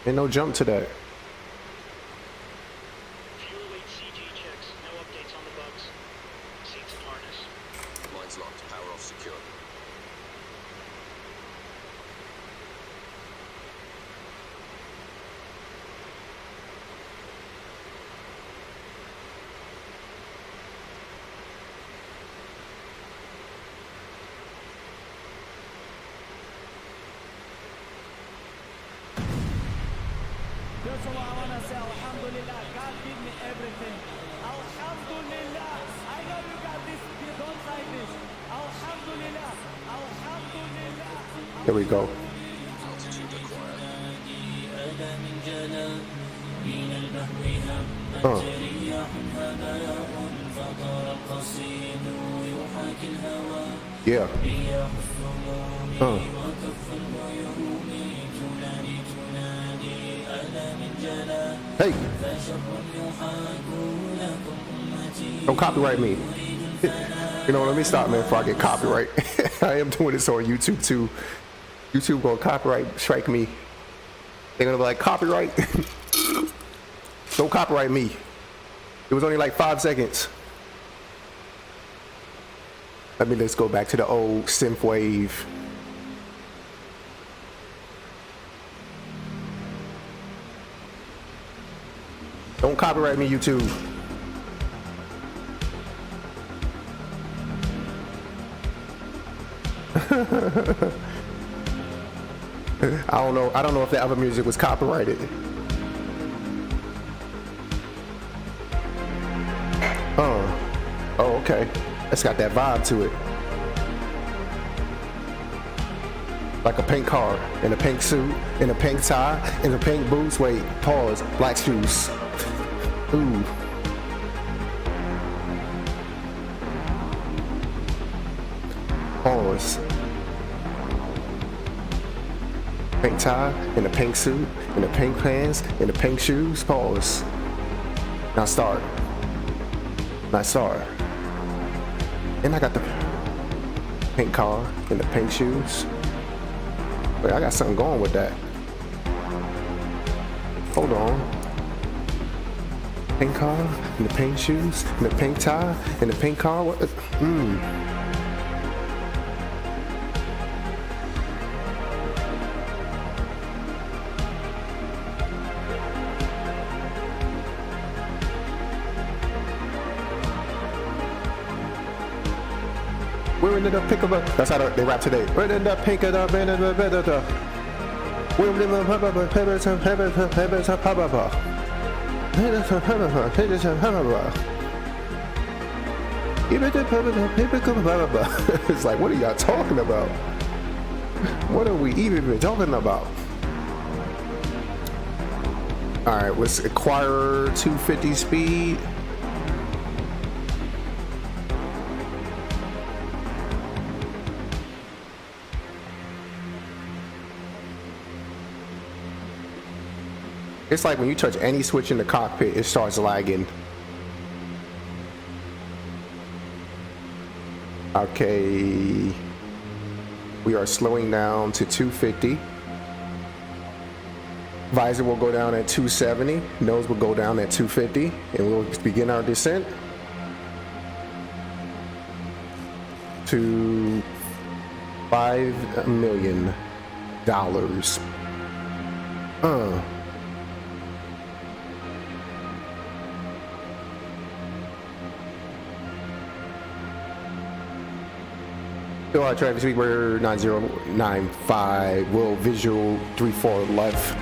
Ain't no jump to that. Fuel weight CG checks. No updates on the bugs. Seats and harness. Lines locked. Power off secure. That's all I want to say. Alhamdulillah. God give me everything. Alhamdulillah. I know you got this. You don't like this. Alhamdulillah. Alhamdulillah. Here we go. Yeah. Hey. Don't copyright me. You know, let me stop, man, before I get copyright. I am doing this on YouTube too. YouTube gonna copyright strike me. They're gonna be like, copyright. Don't copyright me. It was only like 5 seconds. Let's go back to the old synth wave. Don't copyright me, YouTube. I don't know if the other music was copyrighted. Oh, okay. It's got that vibe to it. Like a pink car, in a pink suit, in a pink tie, in a pink boots. Wait, pause, black shoes. Ooh. Pause. Pink tie, in the pink suit, in the pink pants, in the pink shoes. Pause. Now start. Now start. And I got the pink car and the pink shoes. Wait, I got something going with that. Hold on. Pink car and the pink shoes and the pink tie and the pink car. What? We're in the pink of a. That's how they rap today. We're in the pink of the. We're in the. It's like, what are y'all talking about? What are we even talking about? All right, let's acquire 250 speed. It's like when you touch any switch in the cockpit, it starts lagging. Okay. We are slowing down to 250. Visor will go down at 270. Nose will go down at 250. And we'll begin our descent to $5 million. Still our traffic speed, we're 9095, will visual 34 left.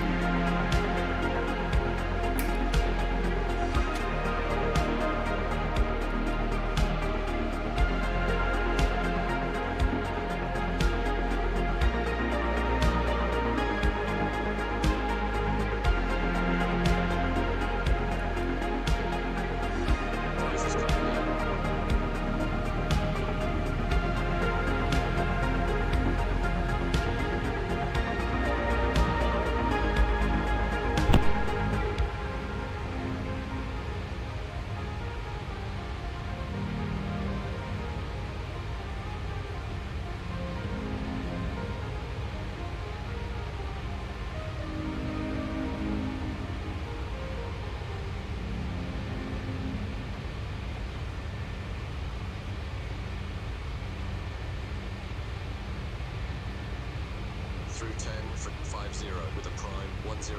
Through 10, 50 with a prime 1019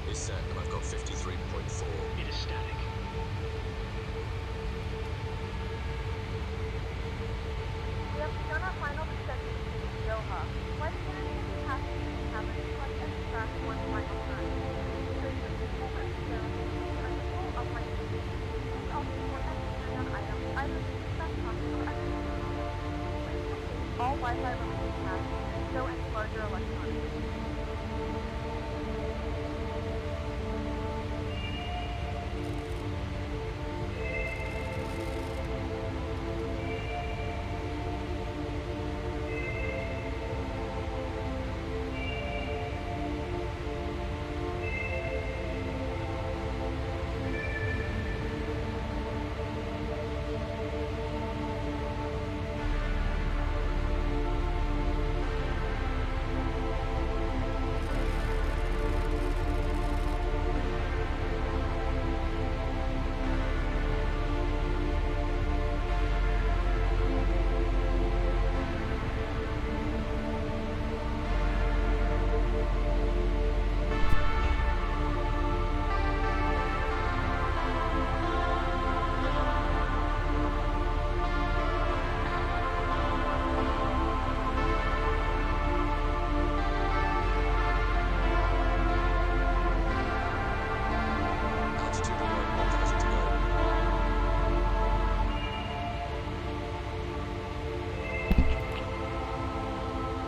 is set, and I've got 53.4. It is static. We have begun our final descent to LGAV-OTHH. Flight attendants and passengers have been flight extract one final time. There is a simple ceremony and a full upright position. Please also report any carry-on items, either the dispatch box or extra. Please complete all Wi-Fi related tasks and stow any larger electronics.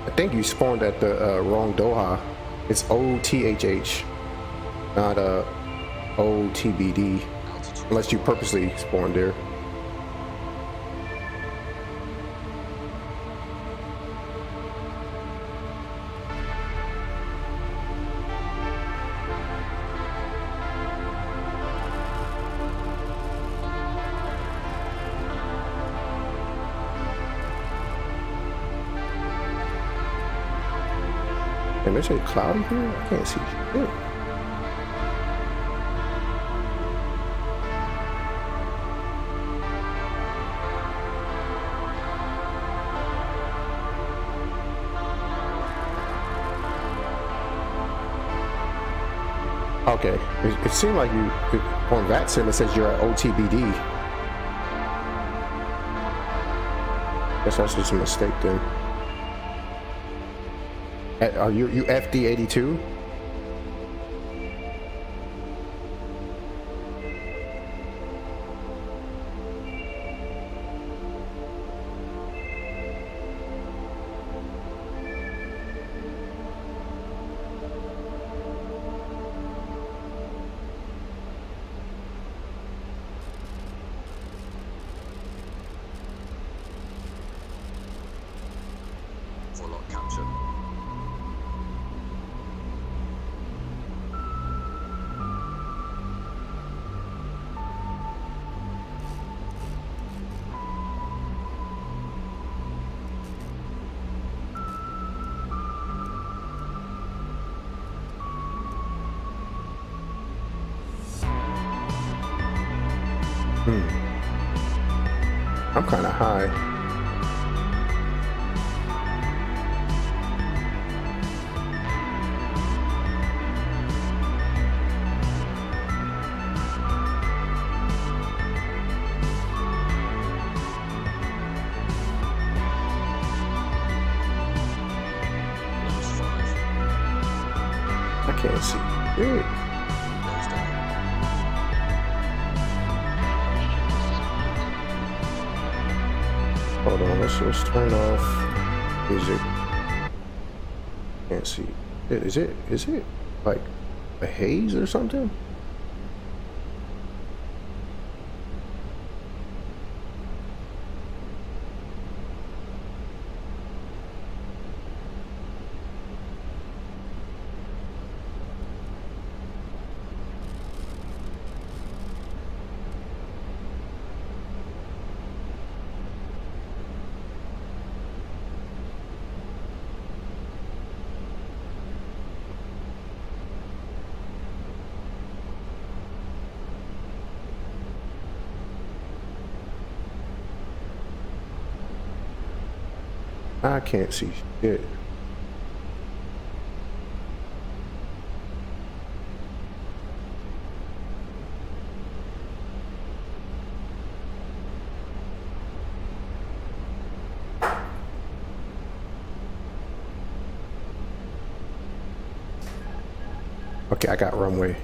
I think you spawned at the wrong Doha. It's OTHH, not OTBD, unless you purposely spawned there. Can they say cloudy here? I can't see shit. Okay, it seemed like you, on that sim it says you're at OTBD. Guess that's just a mistake then. Are you FD82? For lock capture. I'm kind of high. I can't see. Dude. Hold on, let's turn off music. Can't see. Is it like a haze or something? I can't see shit. Okay, I got runway.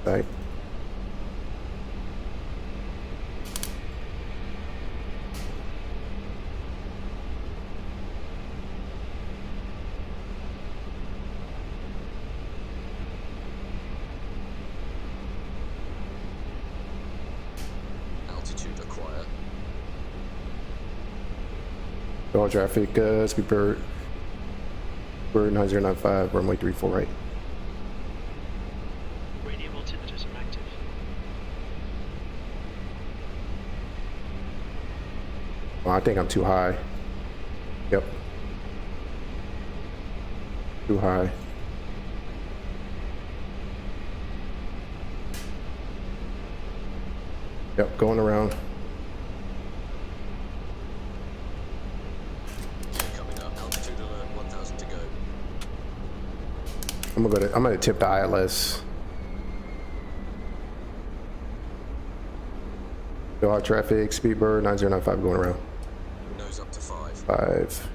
Right. All traffic, Speedbird 9095, runway 34 right. Radio altimeters are active. Well, I think I'm too high. Yep. Too high. Yep, going around. I'm gonna tip the ILS. Go out traffic, Speedbird 9095 going around. Nose up to 5. 5.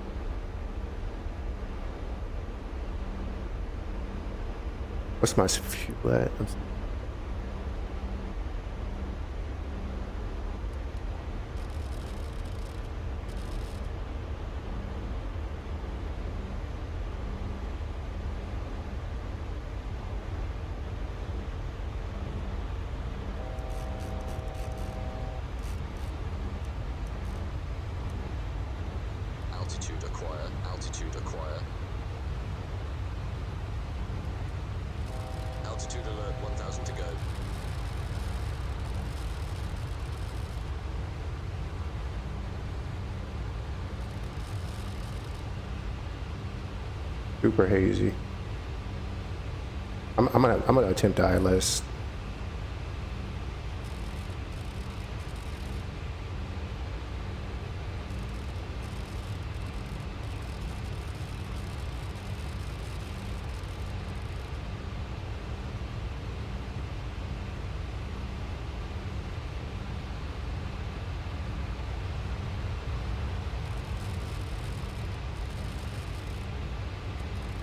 What's my fuel at? Altitude acquire, altitude acquire. Altitude alert 1000. Super hazy. I'm gonna attempt the ILS.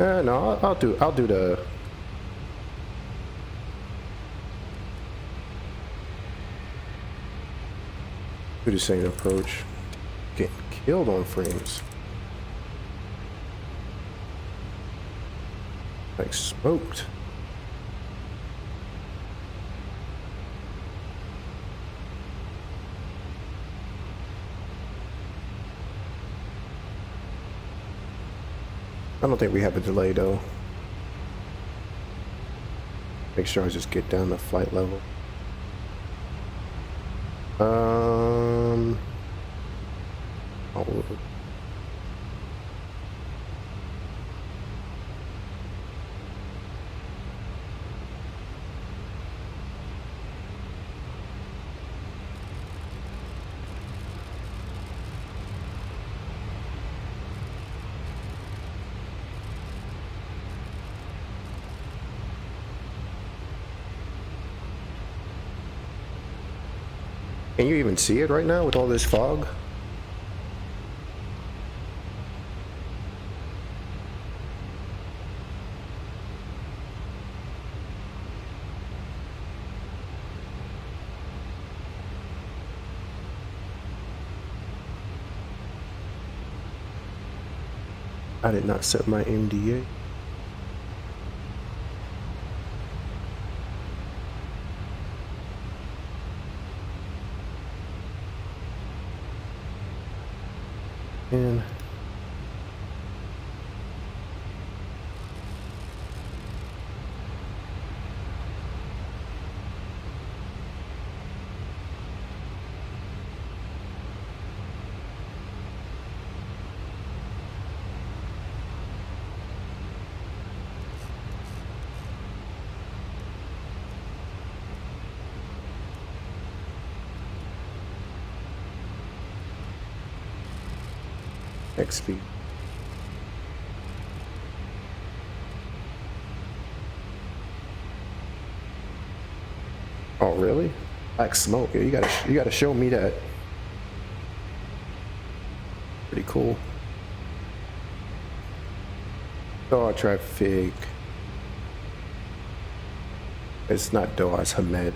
No, I'll do the same approach. Getting killed on frames. Like smoked. I don't think we have a delay though. Make sure I just get down to flight level. Oh. Can you even see it right now with all this fog? I did not set my MDA. And XP. Oh really? Black smoke. Yeah, you gotta show me that. Pretty cool. Doha traffic. It's not Doha, it's Hamed.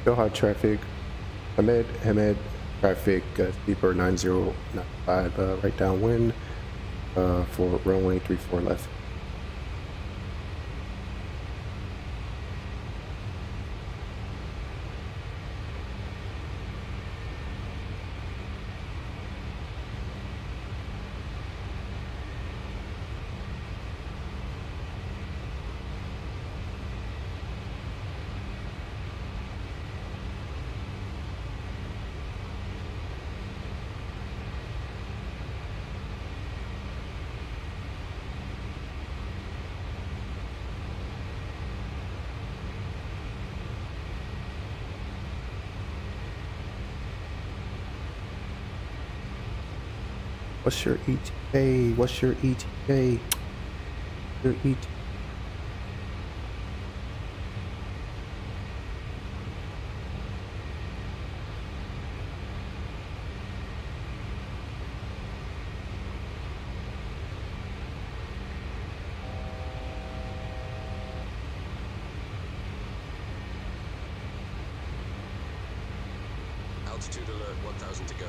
Doha traffic. Hamed traffic, Steeper 9095, right downwind for runway 34 left. What's your ETA? What's your ETA? Your ETA. Altitude alert, 1000 to go.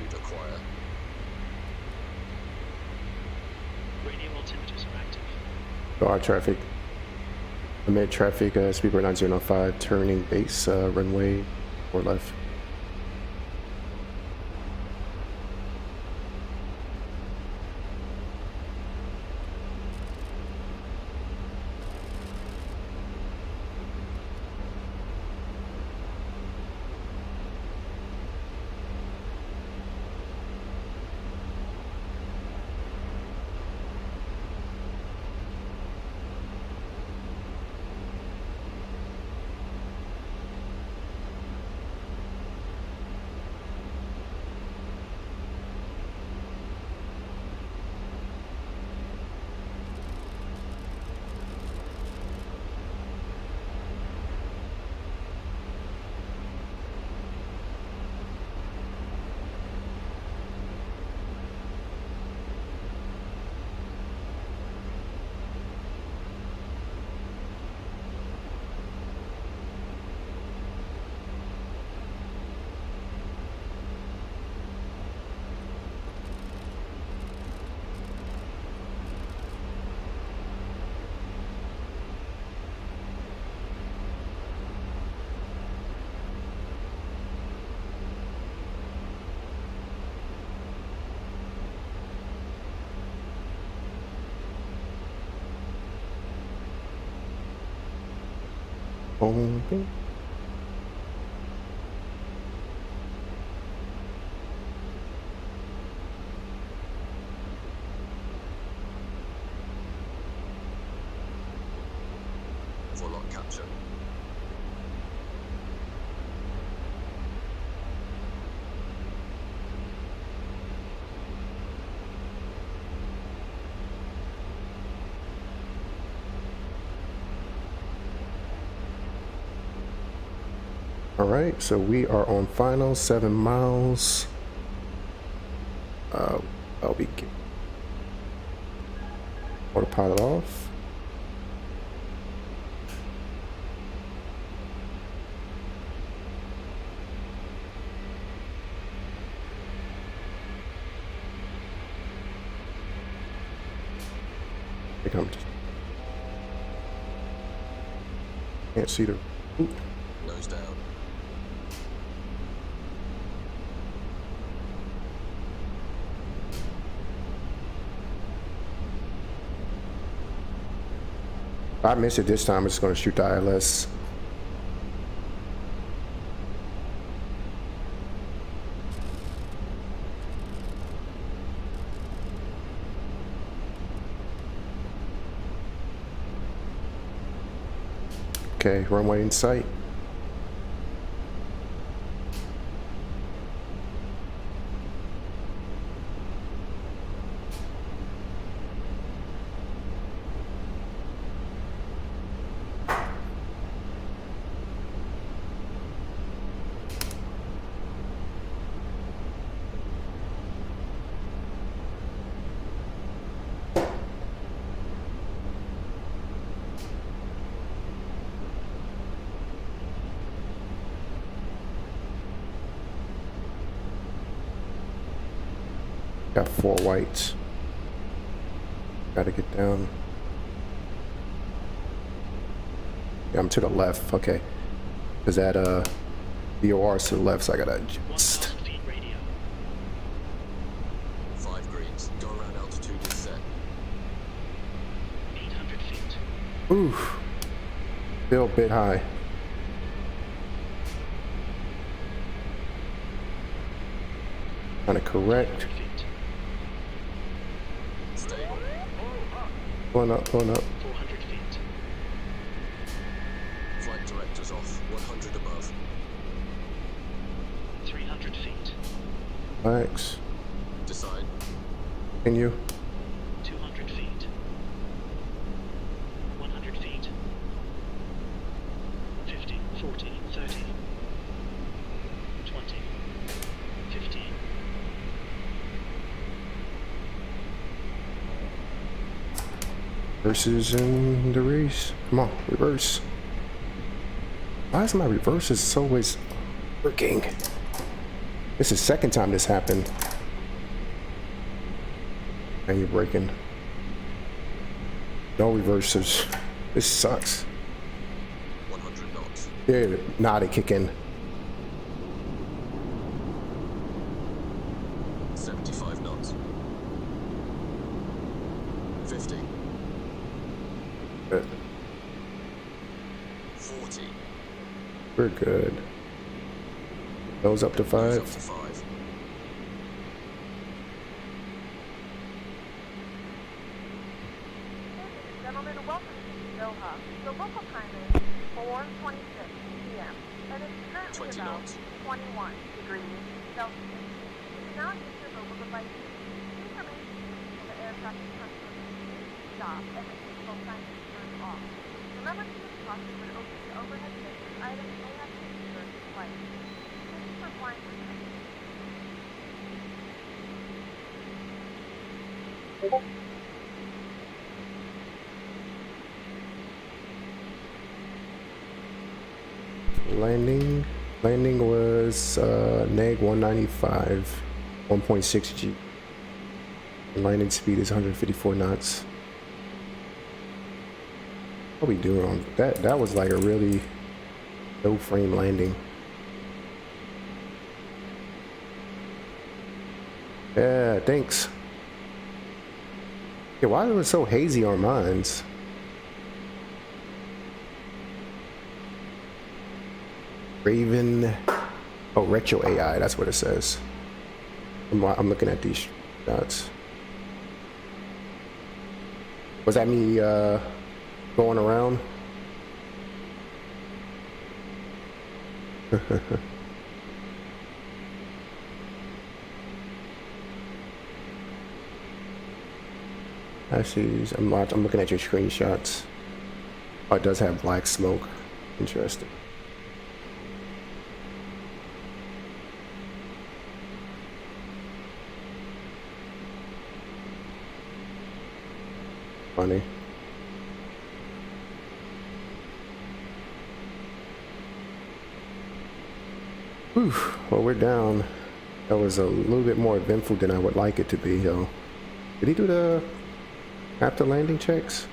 Altitude acquire. Radio altimeters are active. Guard traffic. Amid traffic, speedbird 9005, turning base, runway or left. Okay. For lock capture. All right, so we are on final 7 miles. I'll be autopilot off. I think I'm just can't see the oop. Nose down. If I miss it this time, I'm just going to shoot the ILS. Okay, runway in sight. Got 4 whites. Gotta get down. Yeah, I'm to the left. Okay. Because that BOR's to the left, so I gotta adjust. 5 greens. Go around altitude is set. 800 feet. Oof. Still a bit high. Trying to correct. Going up, going up. 400 feet. Flight directors off. 100 above. 300 feet. Relax. Decide. Continue. 200 feet. 100 feet. 50, 40, 30. 20. 15. Reverses in the race. Come on, reverse. Why is my reverses always working? This is the second time this happened. And you're braking. No reversers. This sucks. 100 knots. Yeah, nah, they kick in. 75 knots. 50. Good. 40. We're good. Those up to 5. Up to 5. Gentlemen, welcome to Doha. The local time is 4:26 p.m. and it's currently 20 about knots. 21 degrees Celsius. You can now use your mobile devices. Information on the air traffic control stop and the control sign is turned off. Remember to use caution when opening overhead bins and items may have to be during the flight. Thank you for flying with us. Landing was neg 195, 1.6 G. Landing speed is 154 knots. What are we doing on that? That was like a really low frame landing. Yeah, thanks. Yeah, why was it so hazy on mines? Raven, oh, retro AI, that's what it says. I'm looking at these shots. Was that me going around? I see. I'm looking at your screenshots. Oh, it does have black smoke. Interesting. Funny. Whew. Well, we're down. That was a little bit more eventful than I would like it to be, though. Did he do the after landing checks?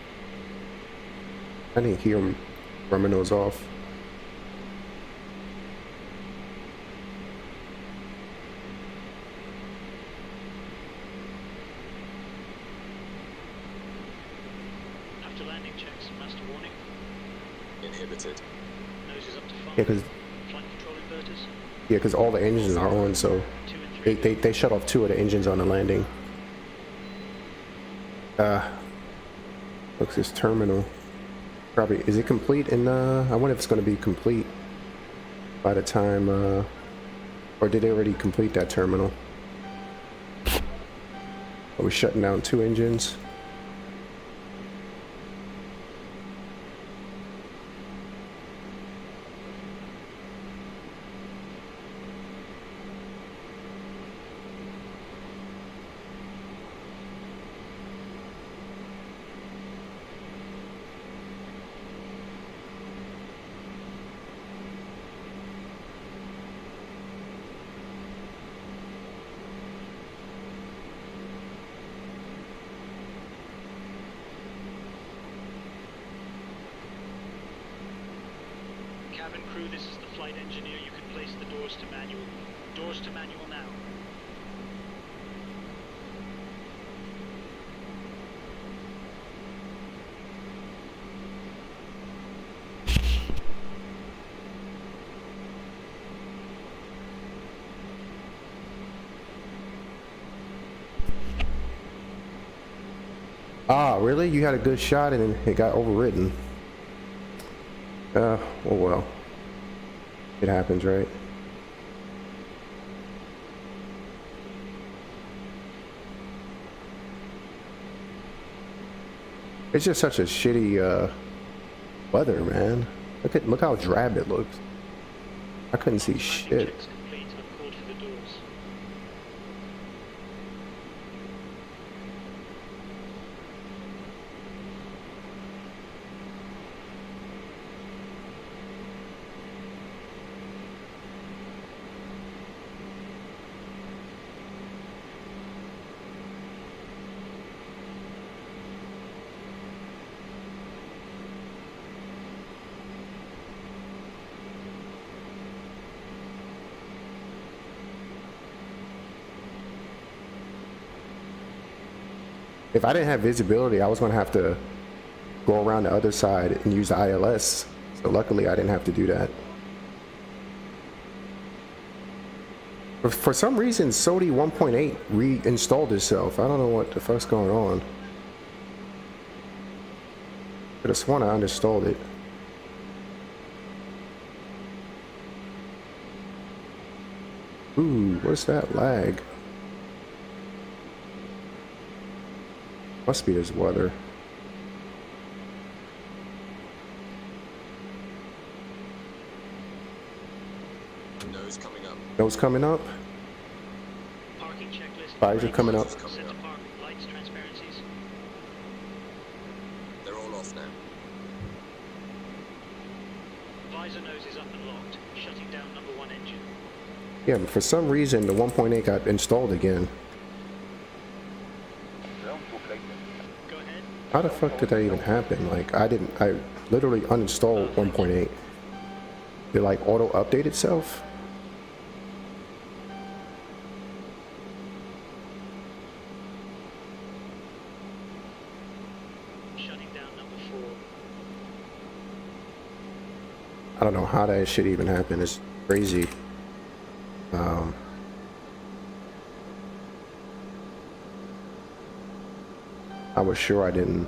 I didn't hear him rumming those off. After landing checks, master warning. Inhibited. Nose is up to 5. Yeah, because Flight control inverters. yeah, because all the engines are on, so they shut off 2 of the engines on the landing. Looks this terminal. Probably, is it complete? And I wonder if it's going to be complete by the time, or did they already complete that terminal? Are we shutting down 2 engines? Cabin crew, this is the flight engineer. You can place the doors to manual. Doors to manual now. Ah, really? You had a good shot and it got overridden. Oh well. It happens, right? It's just such a shitty weather, man. Look how drab it looks. I couldn't see shit. Complete. I've called for the doors. If I didn't have visibility, I was gonna have to go around the other side and use the ILS. So luckily I didn't have to do that. But for some reason, SODI 1.8 reinstalled itself. I don't know what the fuck's going on. I just want to uninstalled it. Ooh, what's that lag? Must be this weather. Nose coming up. Nose coming up. Parking checklist. Visor coming up. Center park lights transparencies. They're all off now. Visor nose is up and locked. Shutting down number 1 engine. Yeah, but for some reason the 1.8 got installed again. Go ahead. How the fuck did that even happen? Like I literally uninstalled 1.8. Did it like auto update itself? Shutting down number 4. I don't know how that shit even happened. It's crazy. I was sure I didn't.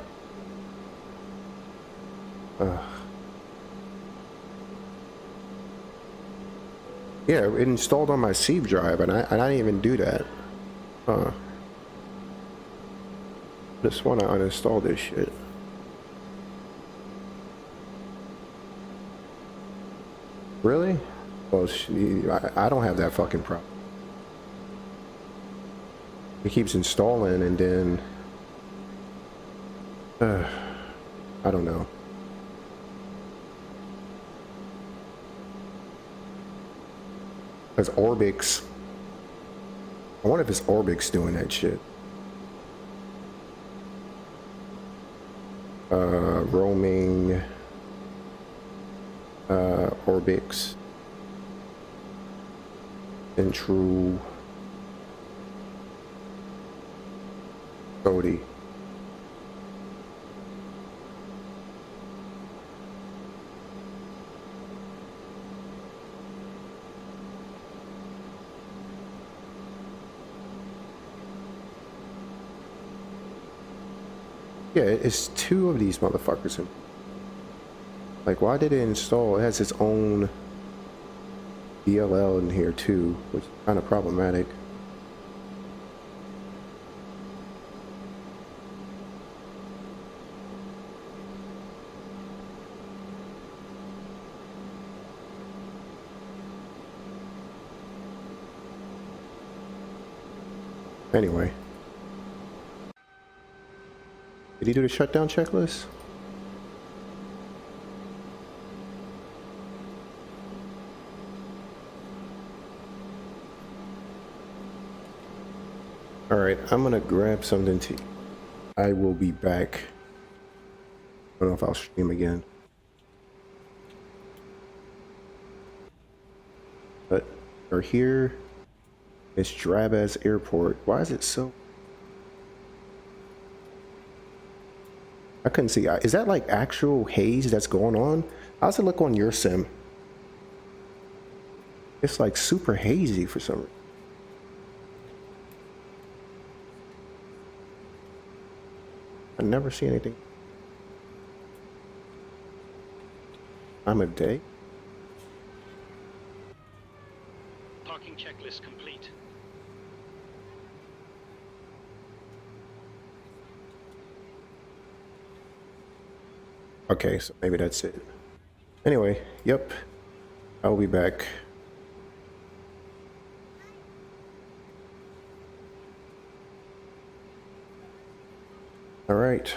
Yeah, it installed on my C drive, and I didn't even do that. Just want to uninstall this shit. Really? Well, I don't have that fucking problem. It keeps installing, and then I don't know. Because Orbix, I wonder if it's Orbix doing that shit. Roaming, Orbix, Intru, SODI. Yeah, it's 2 of these motherfuckers. Like, why did it install? It has its own DLL in here too, which is kind of problematic. Anyway. Did he do the shutdown checklist? Alright, I'm gonna grab something to eat. I will be back. I don't know if I'll stream again. But we're here. It's drab-ass airport. Why is it so... I couldn't see. Is that like actual haze that's going on? How's it look on your sim? It's like super hazy for some reason. I never see anything. Time of day? Parking checklist complete. Okay, so maybe that's it. Anyway, yep. I'll be back. All right.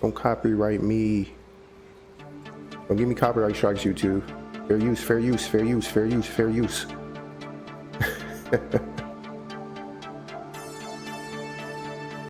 Don't copyright me. Don't give me copyright strikes, YouTube. Fair use, fair use, fair use, fair use, fair use.